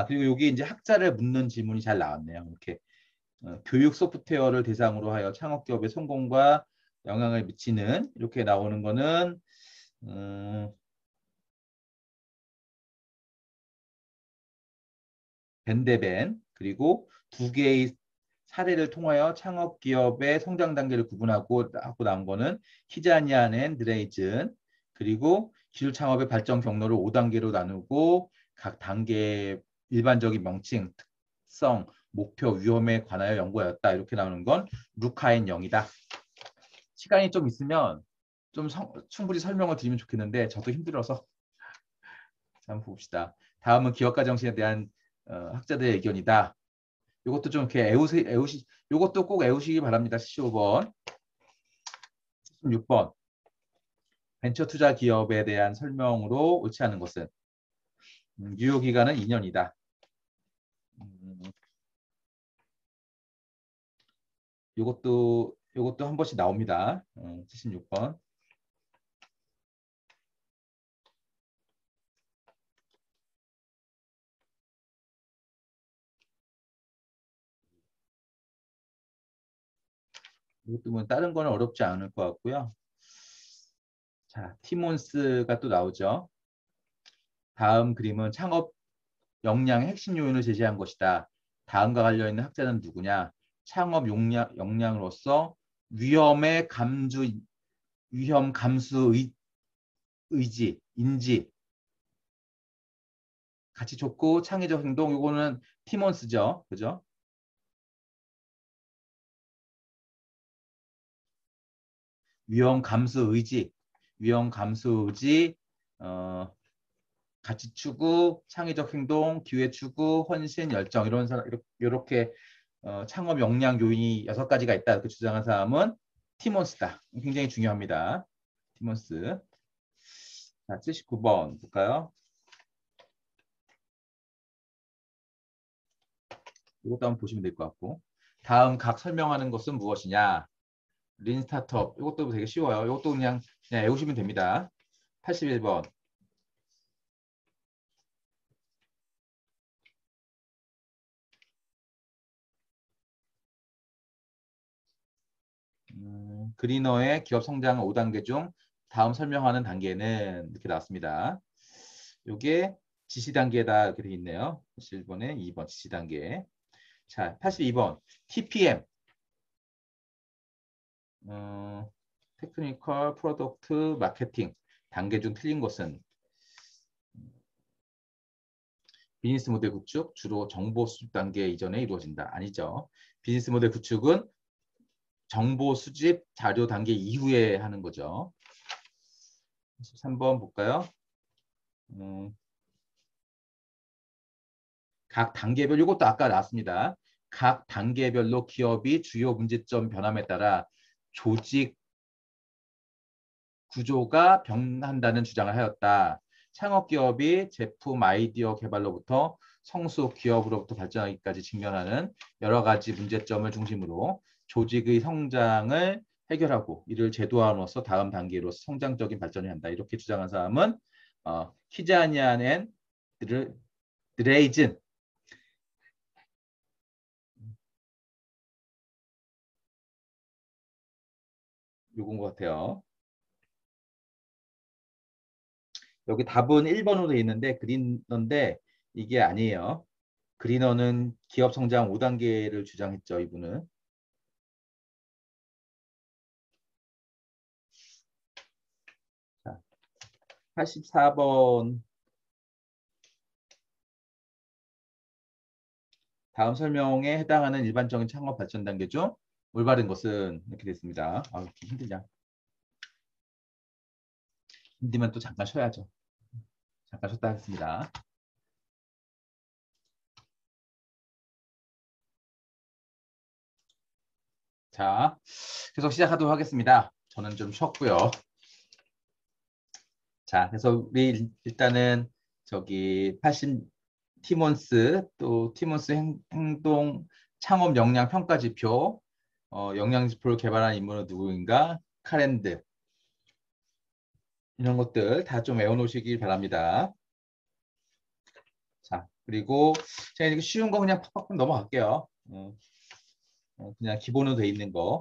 그리고 여기 이제 학자를 묻는 질문이 잘 나왔네요. 이렇게 교육 소프트웨어를 대상으로 하여 창업기업의 성공과 영향을 미치는 이렇게 나오는 거는 음, 벤데벤 그리고 두 개의 사례를 통하여 창업 기업의 성장 단계를 구분하고 나온 거는 키자니안 앤 드레이즌. 그리고 기술 창업의 발전 경로를 5단계로 나누고 각 단계의 일반적인 명칭, 특성, 목표, 위험에 관하여 연구하였다. 이렇게 나오는 건 루카인 0이다. 시간이 좀 있으면 좀 충분히 설명을 드리면 좋겠는데 저도 힘들어서 한번 봅시다. 다음은 기업가 정신에 대한 학자들의 의견이다. 이것도 좀 이렇게 이것도 꼭 외우시기 바랍니다. 75번, 76번. 벤처 투자 기업에 대한 설명으로 옳지 않은 것은 유효 기간은 2년이다. 이것도 한 번씩 나옵니다. 76번. 이것도 뭐 다른 거는 어렵지 않을 것 같고요. 자, 티몬스가 또 나오죠. 다음 그림은 창업 역량의 핵심 요인을 제시한 것이다. 다음과 관련있는 학자는 누구냐? 창업 역량으로서 위험 감수 의지, 인지, 가치 촉구, 창의적 행동. 이거는 티몬스죠. 그죠? 위험 감수 의지, 가치 추구, 창의적 행동, 기회 추구, 헌신, 열정 이런 사람 이렇게 창업 역량 요인이 6가지가 있다 이렇게 주장한 사람은 티몬스다. 굉장히 중요합니다. 티몬스. 자, 79번 볼까요? 이것도 한번 보시면 될 것 같고. 다음 각 설명하는 것은 무엇이냐? 린 스타트업. 이것도 되게 쉬워요. 이것도 그냥 외우시면 됩니다. 81번. 그리너의 기업 성장 5단계 중 다음 설명하는 단계는 이렇게 나왔습니다. 이게 지시 단계다 이렇게 되어 있네요. 81번에 2번 지시 단계. 자, 82번 TPM. 테크니컬 프로덕트 마케팅 단계 중 틀린 것은 비즈니스 모델 구축 주로 정보 수집 단계 이전에 이루어진다. 아니죠. 비즈니스 모델 구축은 정보 수집 자료 단계 이후에 하는 거죠. 13번 볼까요? 각 단계별 이것도 아까 나왔습니다. 각 단계별로 기업이 주요 문제점 변함에 따라 조직 구조가 변한다는 주장을 하였다. 창업기업이 제품 아이디어 개발로부터 성숙 기업으로부터 발전하기까지 직면하는 여러 가지 문제점을 중심으로 조직의 성장을 해결하고 이를 제도화함으로써 다음 단계로서 성장적인 발전을 한다. 이렇게 주장한 사람은 키자니안 앤 드레이즌. 요건 것 같아요. 여기 답은 1번으로 되어 있는데 그리너인데 이게 아니에요. 그리너는 기업 성장 5단계를 주장했죠. 이분은. 자, 84번 다음 설명에 해당하는 일반적인 창업 발전 단계 중 올바른 것은 이렇게 됐습니다. 아, 이렇게 힘들냐. 힘들면 또 잠깐 쉬어야죠. 잠깐 쉬었다 하겠습니다. 자, 계속 시작하도록 하겠습니다. 저는 좀 쉬었고요. 자, 그래서 우리 일단은 저기 80 티몬스 또 티몬스 행동 창업 역량 평가 지표 역량 지표를 개발한 인물은 누구인가? 카렌드 이런 것들 다 좀 외워놓으시길 바랍니다. 자, 그리고 제가 이렇게 쉬운 거 그냥 팍팍 넘어갈게요. 그냥 기본으로 돼 있는 거.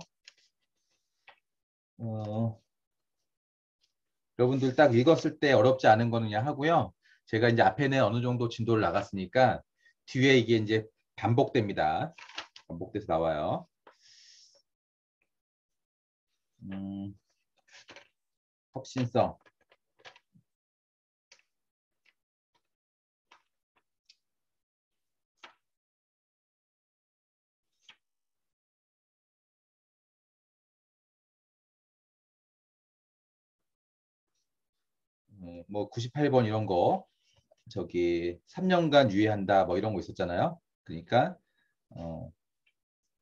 여러분들 딱 읽었을 때 어렵지 않은 거는 그냥 하고요. 제가 이제 앞에는 어느 정도 진도를 나갔으니까 뒤에 이게 이제 반복됩니다. 반복돼서 나와요. 혁신성. 뭐 98번 이런 거 저기 3년간 유예한다 뭐 이런 거 있었잖아요. 그러니까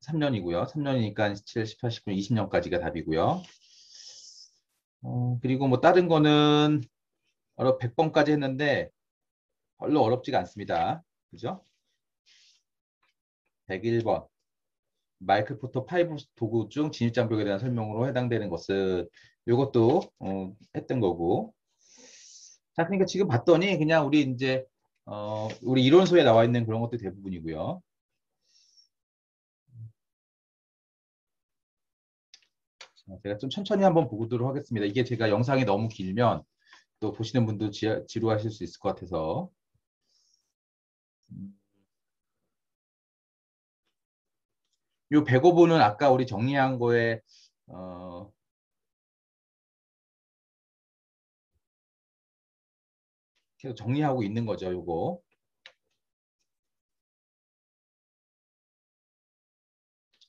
3년이고요. 3년이니까 7, 18, 19, 20년까지가 답이고요. 그리고 뭐 다른 거는 100번까지 했는데 별로 어렵지가 않습니다. 그죠? 101번. 마이클 포터 파이브 도구 중 진입장벽에 대한 설명으로 해당되는 것은 이것도 했던 거고. 자, 그러니까 지금 봤더니 그냥 우리 이제 우리 이론서에 나와 있는 그런 것들 대부분이고요. 자, 제가 좀 천천히 한번 보도록 하겠습니다. 이게 제가 영상이 너무 길면 또 보시는 분도 지루하실 수 있을 것 같아서. 요 105분은 아까 우리 정리한 거에 계속 정리하고 있는 거죠, 요거.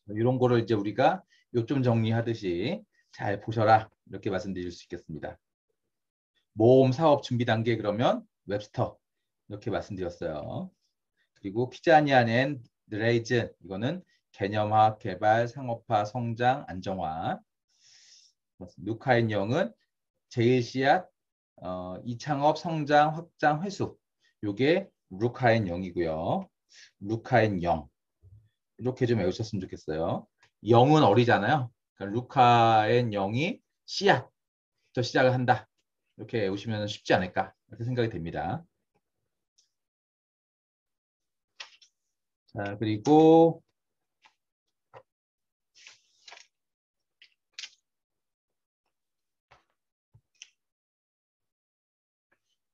이런 거를 이제 우리가 요점 정리하듯이 잘 보셔라. 이렇게 말씀드릴 수 있겠습니다. 모험 사업 준비 단계 그러면 웹스터 이렇게 말씀드렸어요. 그리고 피자니안 앤 드레이즈 이거는 개념화, 개발, 상업화, 성장, 안정화. 누카인 영은 제일씨앗, 이창업, 성장, 확장, 회수. 요게 루카인 영이고요. 루카인 영. 이렇게 좀 외우셨으면 좋겠어요. 영은 어리잖아요. 그러니까 루카인 영이 씨앗부터 시작을 한다. 이렇게 외우시면 쉽지 않을까 이렇게 생각이 됩니다. 자, 그리고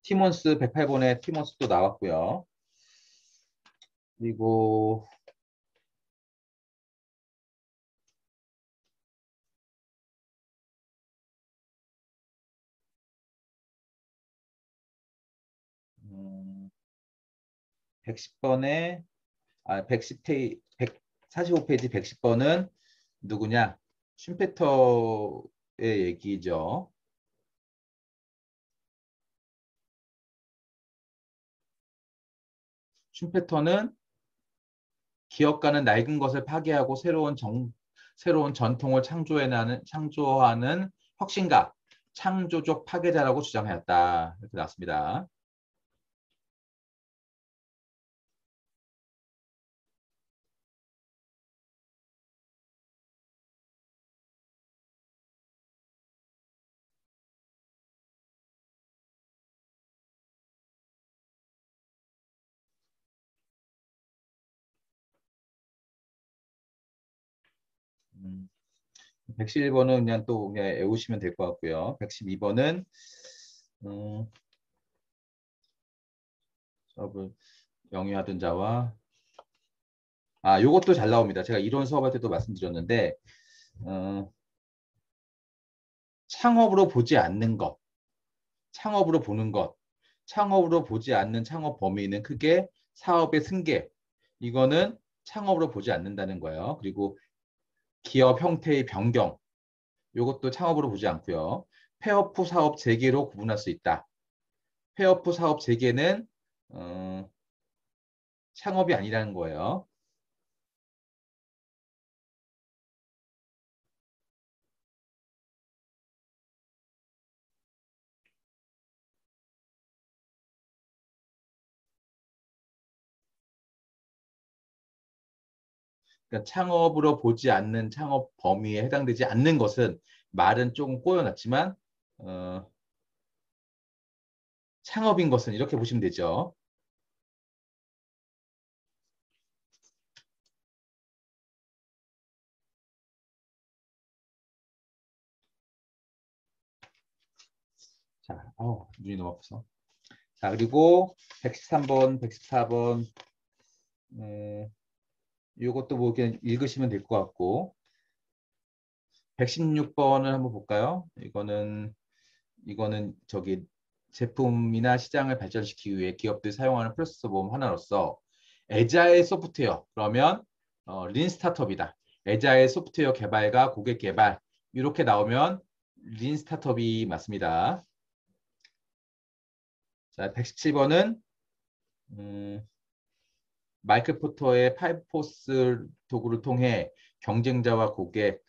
티몬스 108번에 티몬스도 나왔고요. 그리고 음, 110번에 145페이지 110번은 누구냐? 슈페터의 얘기죠. 슈페터는 기업가는 낡은 것을 파괴하고 새로운 전통을 창조하는 혁신가, 창조적 파괴자라고 주장하였다. 이렇게 나왔습니다. 음, 111번은 그냥 또 그냥 외우시면 될 것 같고요. 112번은 수업을 영위하던 자와 요것도 잘 나옵니다. 제가 이론 수업할 때도 말씀드렸는데 어, 창업으로 보지 않는 것, 창업으로 보는 것, 창업으로 보지 않는 창업 범위는 크게 사업의 승계, 이거는 창업으로 보지 않는다는 거예요. 그리고 기업 형태의 변경, 이것도 창업으로 보지 않고요. 폐업후 사업 재개로 구분할 수 있다. 폐업후 사업 재개는 창업이 아니라는 거예요. 그러니까 창업으로 보지 않는 창업 범위에 해당되지 않는 것은 말은 조금 꼬여놨지만 창업인 것은 이렇게 보시면 되죠. 자, 눈이 너무 아파서. 자, 그리고 113번, 114번, 이것도 뭐 그냥 읽으시면 될 것 같고 116번을 한번 볼까요? 이거는 저기 제품이나 시장을 발전시키기 위해 기업들이 사용하는 프로세서 보험 하나로서 애자일 소프트웨어 그러면 린 스타트업이다. 애자일 소프트웨어 개발과 고객 개발 이렇게 나오면 린 스타트업이 맞습니다. 자, 117번은 마이클 포터의 파이포스 도구를 통해 경쟁자와 고객,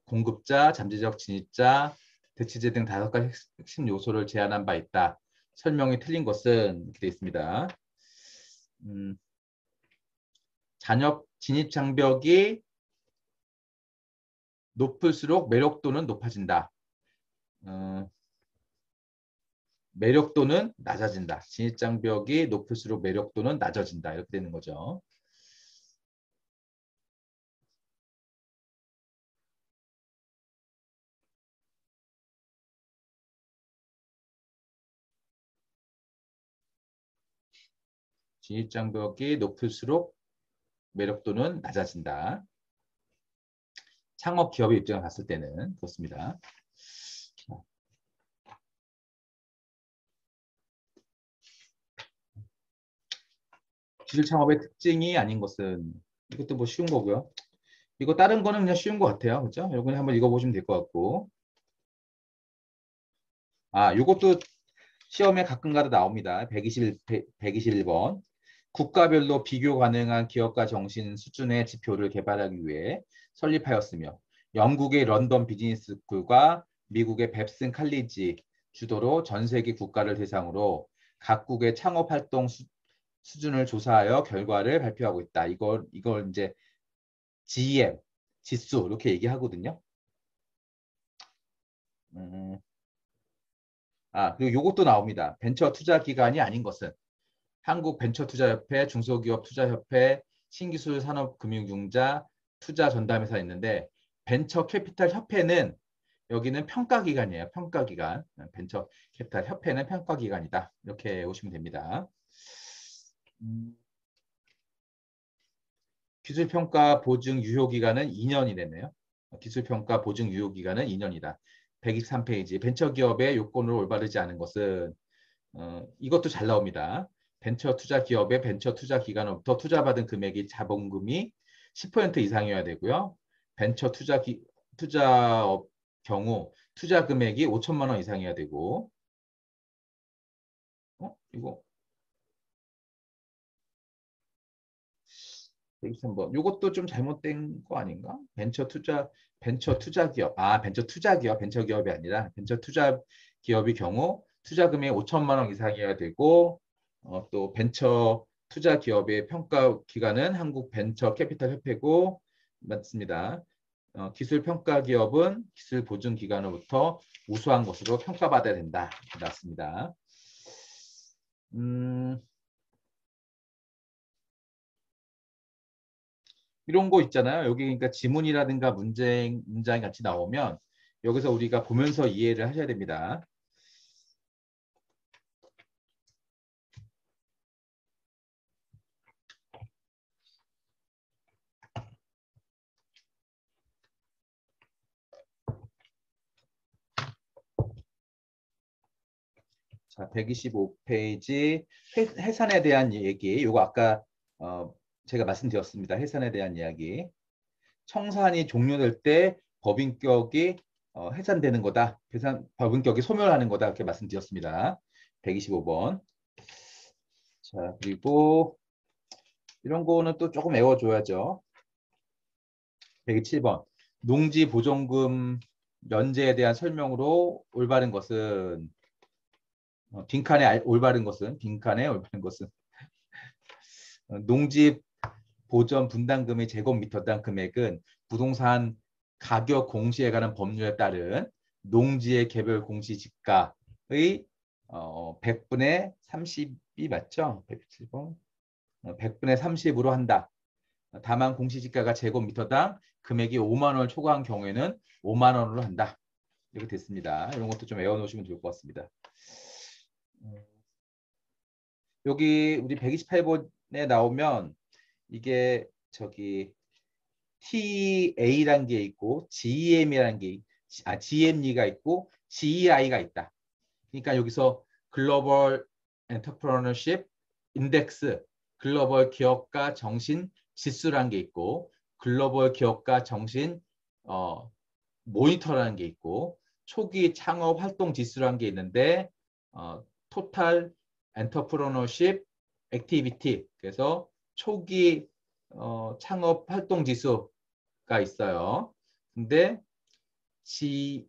공급자, 잠재적 진입자, 대치제 등 5가지 핵심 요소를 제안한 바 있다. 설명이 틀린 것은 이렇게 되어 있습니다. 잔업 진입 장벽이 높을수록 매력도는 높아진다. 매력도는 낮아진다. 진입 장벽이 높을수록 매력도는 낮아진다. 이렇게 되는 거죠. 진입 장벽이 높을수록 매력도는 낮아진다. 창업 기업의 입장을 봤을 때는 그렇습니다. 기술 창업의 특징이 아닌 것은 이것도 뭐 쉬운 거고요. 이거 다른 거는 그냥 쉬운 것 같아요. 그렇죠? 이거 한번 읽어보시면 될 것 같고. 아, 이것도 시험에 가끔가다 나옵니다. 121번. 국가별로 비교 가능한 기업가 정신 수준의 지표를 개발하기 위해 설립하였으며 영국의 런던 비즈니스 스쿨과 미국의 뱁슨 칼리지 주도로 전 세계 국가를 대상으로 각국의 창업 활동 수준을 조사하여 결과를 발표하고 있다. 이걸 이제 GM, 지수 이렇게 얘기하거든요. 그리고 이것도 나옵니다. 벤처 투자 기관이 아닌 것은 한국벤처투자협회, 중소기업투자협회, 신기술 산업금융융자, 투자전담회사 있는데 벤처 캐피탈 협회는 여기는 평가기관이에요. 평가기관. 벤처 캐피탈 협회는 평가기관이다. 이렇게 오시면 됩니다. 기술평가 보증 유효기간은 2년이랬네요. 기술평가 보증 유효기간은 2년이다. 123페이지. 벤처기업의 요건으로 올바르지 않은 것은 이것도 잘 나옵니다. 벤처 투자 기업의 벤처 투자 기관으로부터 투자받은 금액이 자본금이 10% 이상이어야 되고요. 벤처 투자업 경우 투자 금액이 5천만 원 이상이어야 되고 이거 123번. 이것도 좀 잘못된 거 아닌가? 벤처 투자 기업. 벤처 투자 기업, 벤처 기업이 아니라 벤처 투자 기업의 경우 투자 금액 5천만 원 이상이어야 되고 또 벤처 투자 기업의 평가 기관은 한국 벤처 캐피탈 협회고 맞습니다. 기술 평가 기업은 기술 보증 기관으로부터 우수한 것으로 평가받아야 된다. 맞습니다. 이런 거 있잖아요. 여기 그러니까 지문이라든가 문장이 같이 나오면 여기서 우리가 보면서 이해를 하셔야 됩니다. 자, 125페이지 해산에 대한 얘기. 이거 아까 제가 말씀드렸습니다. 해산에 대한 이야기. 청산이 종료될 때 법인격이 해산되는 거다. 법인격이 소멸하는 거다. 이렇게 말씀드렸습니다. 125번. 자, 그리고 이런 거는 또 조금 외워줘야죠. 107번. 농지 보존금 면제에 대한 설명으로 올바른 것은 빈칸에 올바른 것은 농지 보전 분담금의 제곱미터당 금액은 부동산 가격 공시에 관한 법률에 따른 농지의 개별 공시지가의 100분의 30이 맞죠? 107번. 100분의 30으로 한다. 다만 공시지가가 제곱미터당 금액이 5만 원을 초과한 경우에는 5만 원으로 한다. 이렇게 됐습니다. 이런 것도 좀 외워놓으시면 좋을 것 같습니다. 여기 우리 128번에 나오면 이게 저기 TA라는 게 있고 GEM이라는 게 GME가 있고 GEI가 있다. 그러니까 여기서 글로벌 엔터프레너십 인덱스, 글로벌 기업가 정신 지수라는 게 있고 글로벌 기업가 정신 모니터라는 게 있고 초기 창업 활동 지수라는 게 있는데 토탈 엔터프레너십 액티비티 그래서 초기 창업 활동 지수가 있어요. 근데 GM이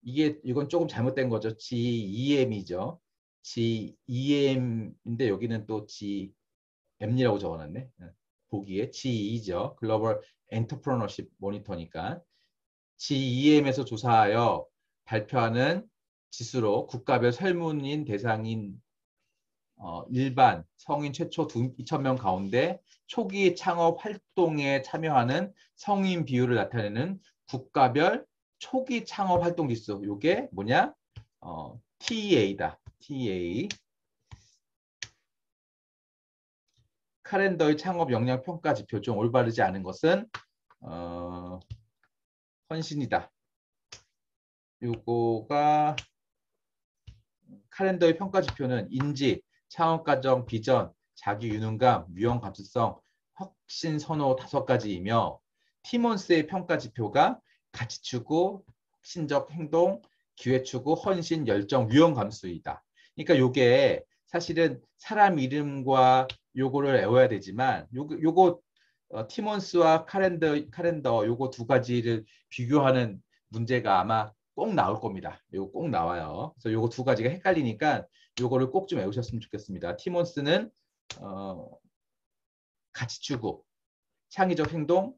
이건 조금 잘못된 거죠. GEM이죠. GEM인데 여기는 또 GM이라고 적어놨네. 보기에 GE죠. 글로벌 엔터프레너십 모니터니까. GEM에서 조사하여 발표하는 지수로 국가별 설문인 대상인 일반 성인 최초 2,000명 가운데 초기 창업 활동에 참여하는 성인 비율을 나타내는 국가별 초기 창업 활동 지수. 이게 뭐냐? TEA다. TEA. 카렌더의 창업 역량 평가 지표 중 올바르지 않은 것은 헌신이다. 요거가 카렌더의 평가 지표는 인지, 창업 과정, 비전, 자기 유능감, 유형 감수성, 혁신 선호 5가지이며 티몬스의 평가 지표가 가치 추구, 혁신적 행동, 기회 추구, 헌신, 열정, 유형 감수이다. 그러니까 요게 사실은 사람 이름과 요거를 외워야 되지만 요거 티몬스와 카렌더 요거 두 가지를 비교하는 문제가 아마 꼭 나올 겁니다. 요거 꼭 나와요. 그래서 요거 두 가지가 헷갈리니까 요거를 꼭 좀 외우셨으면 좋겠습니다. 티몬스는 가치 추구, 창의적 행동,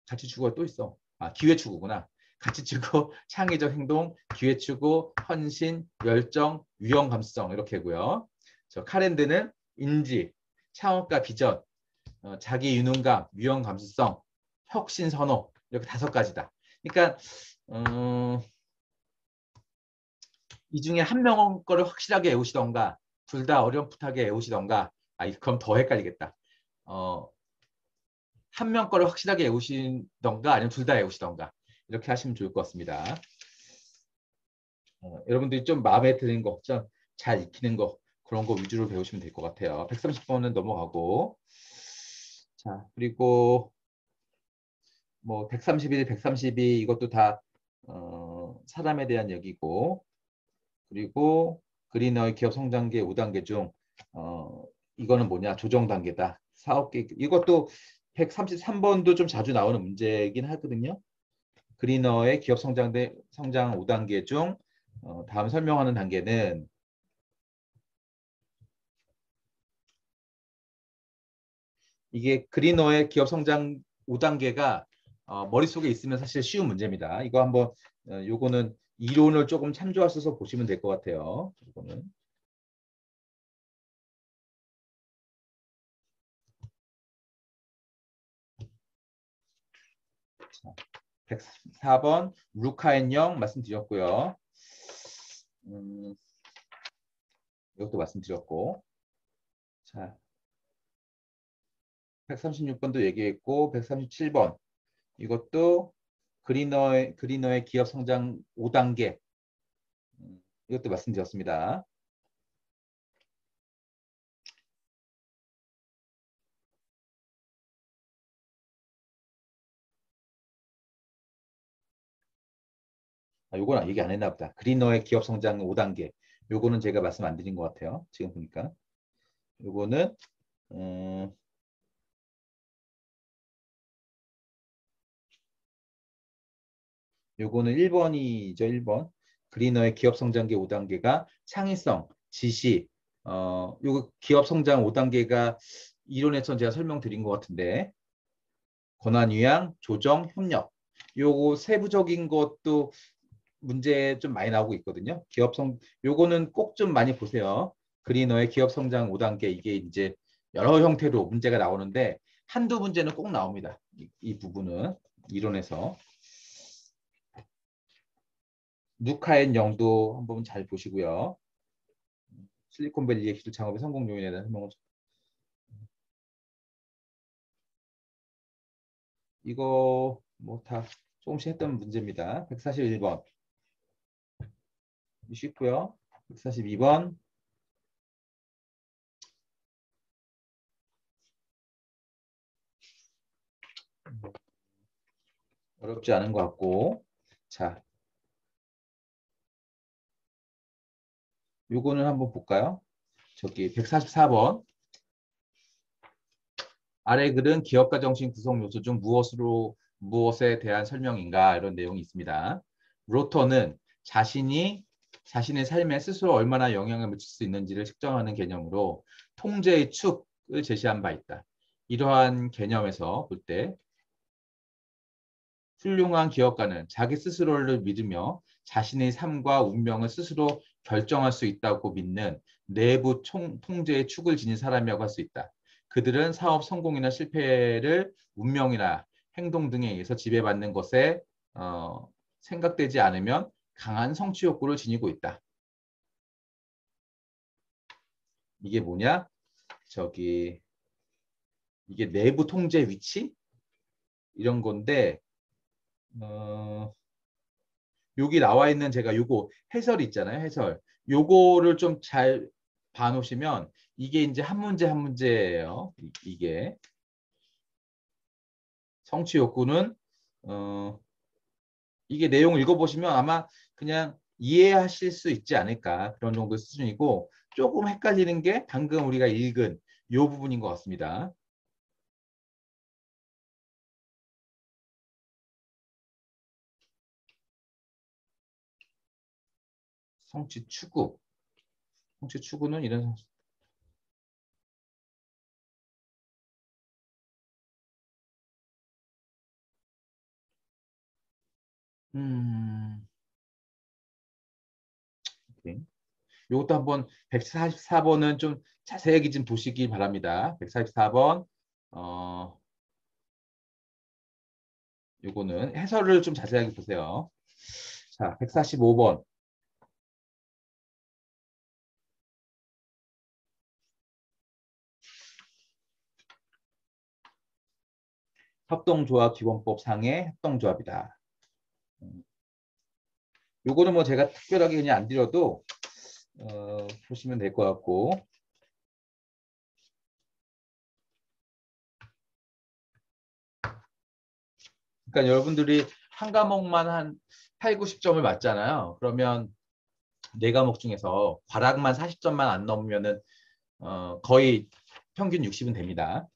가치 추구가 또 있어. 기회 추구구나. 가치 추구, 창의적 행동, 기회 추구, 헌신, 열정, 유형 감수성 이렇게고요. 저 카렌드는 인지, 창업과 비전, 자기 유능감, 유형 감수성, 혁신 선호 이렇게 5가지다. 그러니까 이 중에 한 명 거를 확실하게 외우시던가 둘 다 어렴풋하게 외우시던가 그럼 더 헷갈리겠다. 한 명 거를 확실하게 외우시던가 아니면 둘 다 외우시던가 이렇게 하시면 좋을 것 같습니다. 여러분들이 좀 마음에 드는 거, 좀 잘 익히는 거 그런 거 위주로 배우시면 될 것 같아요. 130번은 넘어가고 자 그리고 뭐 131, 132 이것도 다 사람에 대한 얘기고 그리고 그린어의 기업 성장기 5단계 중 이거는 뭐냐 조정 단계다. 사업계획 이것도 133번도 좀 자주 나오는 문제이긴 하거든요. 그린어의 기업 성장 5단계 중 다음 설명하는 단계는 이게 그린어의 기업 성장 5단계가 머릿속에 있으면 사실 쉬운 문제입니다. 이거 한번 요거는 이론을 조금 참조하셔서 보시면 될 것 같아요. 이거는. 자, 104번 루카앤영 말씀드렸고요. 이것도 말씀드렸고 자 136번도 얘기했고 137번 이것도 그린어의 기업 성장 5단계 이것도 말씀드렸습니다. 요거는 얘기 안 했나 보다. 그린어의 기업 성장 5단계. 요거는 제가 말씀 안 드린 것 같아요. 지금 보니까. 요거는 요거는 1번이죠. 1번. 그린어의 기업 성장기 5단계가 창의성, 지시, 요거 기업 성장 5단계가 이론에서 제가 설명드린 것 같은데 권한 위양, 조정, 협력. 요거 세부적인 것도 문제 좀 많이 나오고 있거든요. 요거는 꼭 좀 많이 보세요. 그린어의 기업 성장 5단계 이게 이제 여러 형태로 문제가 나오는데 한두 문제는 꼭 나옵니다. 이 부분은 이론에서. 누카엔 영도 한번 잘 보시고요. 실리콘밸리의 기술 창업의 성공 요인에 대한 설명을 이거 뭐 다 조금씩 했던 문제입니다. 141번 쉽고요. 142번 어렵지 않은 것 같고 자 요거는 한번 볼까요? 저기 144번 아래 글은 기업가 정신 구성 요소 중 무엇에 대한 설명인가 이런 내용이 있습니다. 로터는 자신의 삶에 스스로 얼마나 영향을 미칠 수 있는지를 측정하는 개념으로 통제의 축을 제시한 바 있다. 이러한 개념에서 볼 때 훌륭한 기업가는 자기 스스로를 믿으며 자신의 삶과 운명을 스스로 결정할 수 있다고 믿는 내부 통제의 축을 지닌 사람이라고 할 수 있다. 그들은 사업 성공이나 실패를 운명이나 행동 등에 의해서 지배받는 것에 생각되지 않으면 강한 성취 욕구를 지니고 있다. 이게 뭐냐? 저기 이게 내부 통제 위치 이런 건데 여기 나와 있는 제가 요거 해설이 있잖아요. 해설. 요거를 좀 잘 봐놓으시면 이게 이제 한 문제 한 문제예요. 이게 성취 욕구는 이게 내용을 읽어보시면 아마 그냥 이해하실 수 있지 않을까 그런 정도의 수준이고 조금 헷갈리는 게 방금 우리가 읽은 요 부분인 것 같습니다. 성취 추구. 성취 추구는 이런 음, 오케이. 이것도 한번 144번은 좀 자세하게 좀 보시기 바랍니다. 144번 요거는 해설을 좀 자세하게 보세요. 자, 145번 협동조합 기본법 상의 협동조합이다. 요거는 뭐 제가 특별하게 그냥 안 드려도 보시면 될 것 같고 그러니까 여러분들이 한 과목만 한 8, 90점을 맞잖아요. 그러면 네 과목 중에서 과락만 40점만 안 넘으면은 거의 평균 60은 됩니다.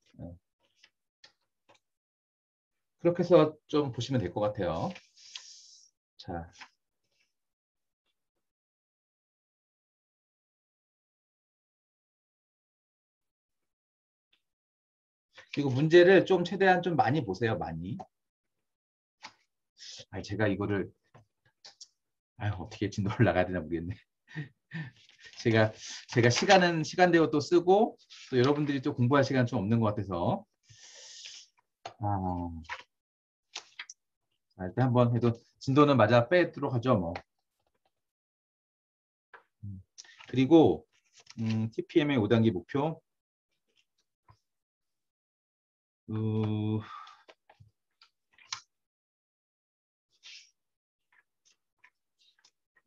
그렇게 해서 좀 보시면 될 것 같아요. 자, 그리고 문제를 좀 최대한 좀 많이 보세요. 많이. 아니, 제가 이거를 어떻게 진도를 나가야 되나 모르겠네. 제가 시간은 시간대로 또 쓰고 또 여러분들이 또 공부할 시간 좀 없는 것 같아서 일단 한번 해도 진도는 맞아 빼도록 하죠 뭐. 그리고 TPM의 5단계 목표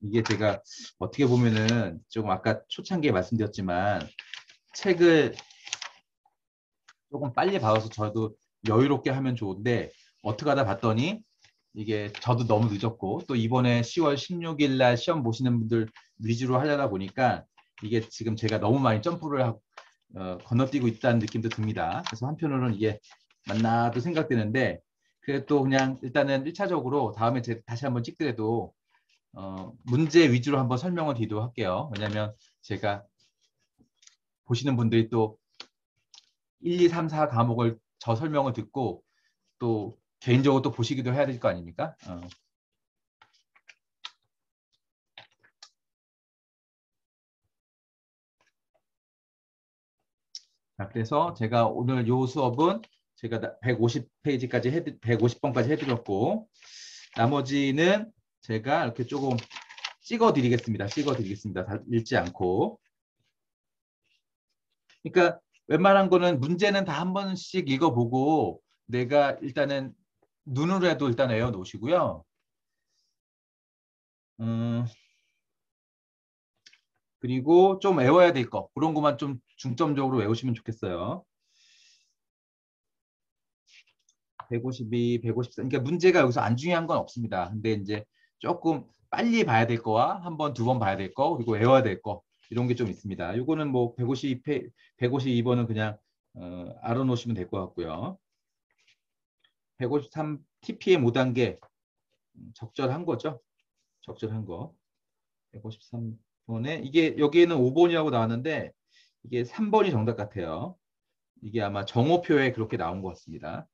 이게 제가 어떻게 보면은 조금 아까 초창기에 말씀드렸지만 책을 조금 빨리 봐서 저도 여유롭게 하면 좋은데 어떻게 하다 봤더니 이게 저도 너무 늦었고 또 이번에 10월 16일 날 시험 보시는 분들 위주로 하려다 보니까 이게 지금 제가 너무 많이 점프를 하고 건너뛰고 있다는 느낌도 듭니다. 그래서 한편으로는 이게 맞나도 생각되는데 그래도 또 그냥 일단은 1차적으로 다음에 다시 한번 찍더라도 문제 위주로 한번 설명을 드리도록 할게요. 왜냐하면 제가 보시는 분들이 또 1, 2, 3, 4 과목을 저 설명을 듣고 또 개인적으로 또 보시기도 해야 될 거 아닙니까? 자, 그래서 제가 오늘 요 수업은 제가 150페이지까지 150번까지 해드렸고 나머지는 제가 이렇게 조금 찍어드리겠습니다. 찍어드리겠습니다. 다 읽지 않고. 그러니까 웬만한 거는 문제는 다 한 번씩 읽어보고 내가 일단은 눈으로라도 일단 외워놓으시고요. 그리고 좀 외워야 될 거 그런 것만 좀 중점적으로 외우시면 좋겠어요. 152, 154. 그러니까 문제가 여기서 안 중요한 건 없습니다. 근데 이제 조금 빨리 봐야 될 거와 한 번, 두 번 봐야 될 거, 그리고 외워야 될 거 이런 게 좀 있습니다. 이거는 뭐 152번은 그냥 알아놓으시면 될 것 같고요. 153 TPM 5단계 적절한 거죠. 적절한 거. 153번에 이게 여기에는 5번이라고 나왔는데 이게 3번이 정답 같아요. 이게 아마 정오표에 그렇게 나온 것 같습니다.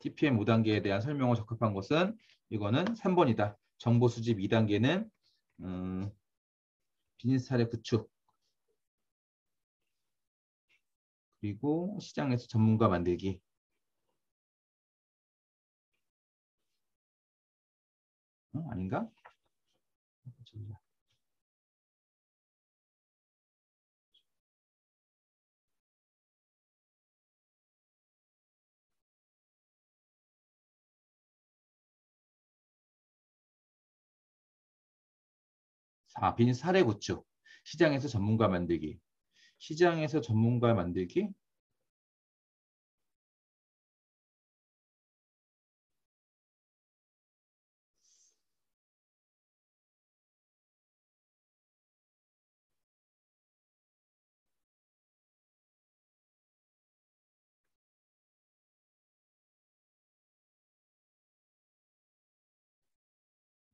TPM 5단계에 대한 설명을 적합한 것은 이거는 3번이다. 정보 수집 2단계는 비즈니스 사례 구축 그리고 시장에서 전문가 만들기. 아닌가? 4. 비즈니스 사례 구축. 시장에서 전문가 만들기. 시장에서 전문가 만들기?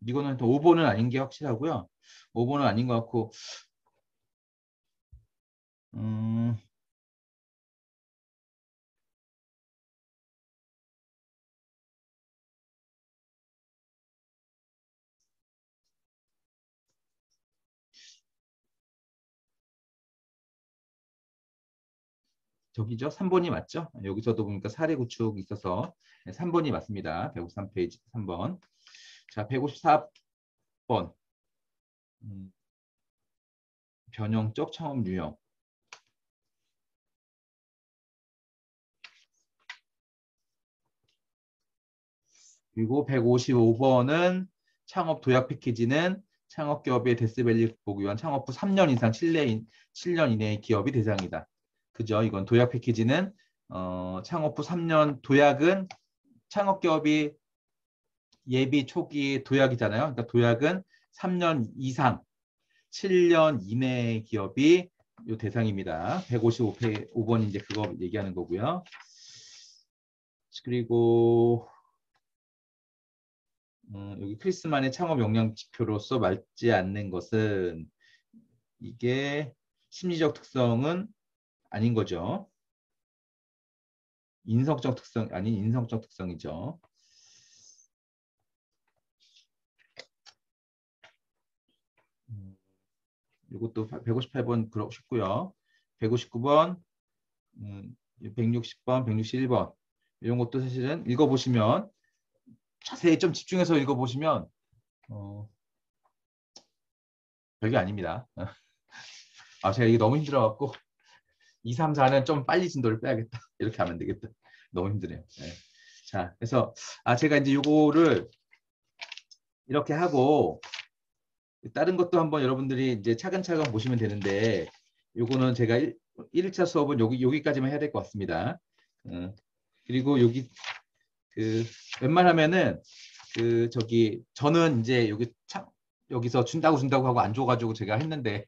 이거는 또 5번은 아닌 게 확실하고요. 5번은 아닌 것 같고 저기죠. 3번이 맞죠? 여기서도 보니까 사례 구축이 있어서 3번이 맞습니다. 153페이지 3번. 자, 154번. 변형적 창업 유형. 그리고 155번은 창업 도약 패키지는 창업기업의 데스밸리 극복 위한 창업 후 3년 이상 7년 이내의 기업이 대상이다. 그죠? 이건 도약 패키지는 창업 후 3년 도약은 창업기업이 예비 초기 도약이잖아요. 그러니까 도약은 3년 이상 7년 이내의 기업이 요 대상입니다. 155번 이제 그거 얘기하는 거고요. 그리고 여기 크리스만의 창업 역량 지표로서 맞지 않는 것은 이게 심리적 특성은 아닌 거죠. 인성적 특성 아닌 인성적 특성이죠. 이것도 158번 그렇고 싶고요. 159번, 160번, 161번 이런 것도 사실은 읽어보시면 자세히 좀 집중해서 읽어보시면 별게 아닙니다. 제가 이게 너무 힘들어갖고 2, 3, 4는 좀 빨리 진도를 빼야겠다. 이렇게 하면 되겠다. 너무 힘드네요. 네. 자, 그래서 제가 이제 요거를 이렇게 하고 다른 것도 한번 여러분들이 이제 차근차근 보시면 되는데 요거는 제가 1차 수업은 여기까지만 해야 될 것 같습니다. 그리고 여기 웬만하면은 저는 이제 여기서 준다고 하고 안 줘가지고 제가 했는데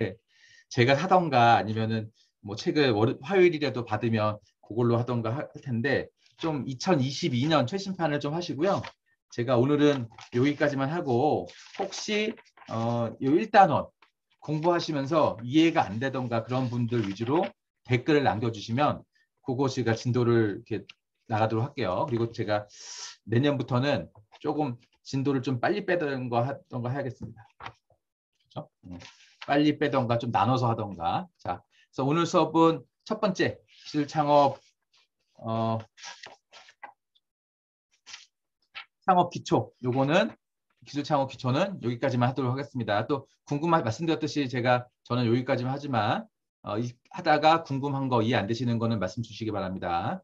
제가 하던가 아니면은 뭐 책을 화요일이라도 받으면 그걸로 하던가 할 텐데 좀 2022년 최신판을 좀 하시고요. 제가 오늘은 여기까지만 하고 혹시 요 1단원 공부하시면서 이해가 안 되던가 그런 분들 위주로 댓글을 남겨주시면 그거 제가 진도를 이렇게 나가도록 할게요. 그리고 제가 내년부터는 조금 진도를 좀 빨리 빼던가 해야겠습니다. 그렇죠? 빨리 빼던가 좀 나눠서 하던가. 자, 그래서 오늘 수업은 첫 번째 기술 창업 창업 기초. 요거는 기술창업 기초는 여기까지만 하도록 하겠습니다. 또 말씀드렸듯이 저는 여기까지만 하지만 하다가 궁금한 거 이해 안 되시는 거는 말씀 주시기 바랍니다.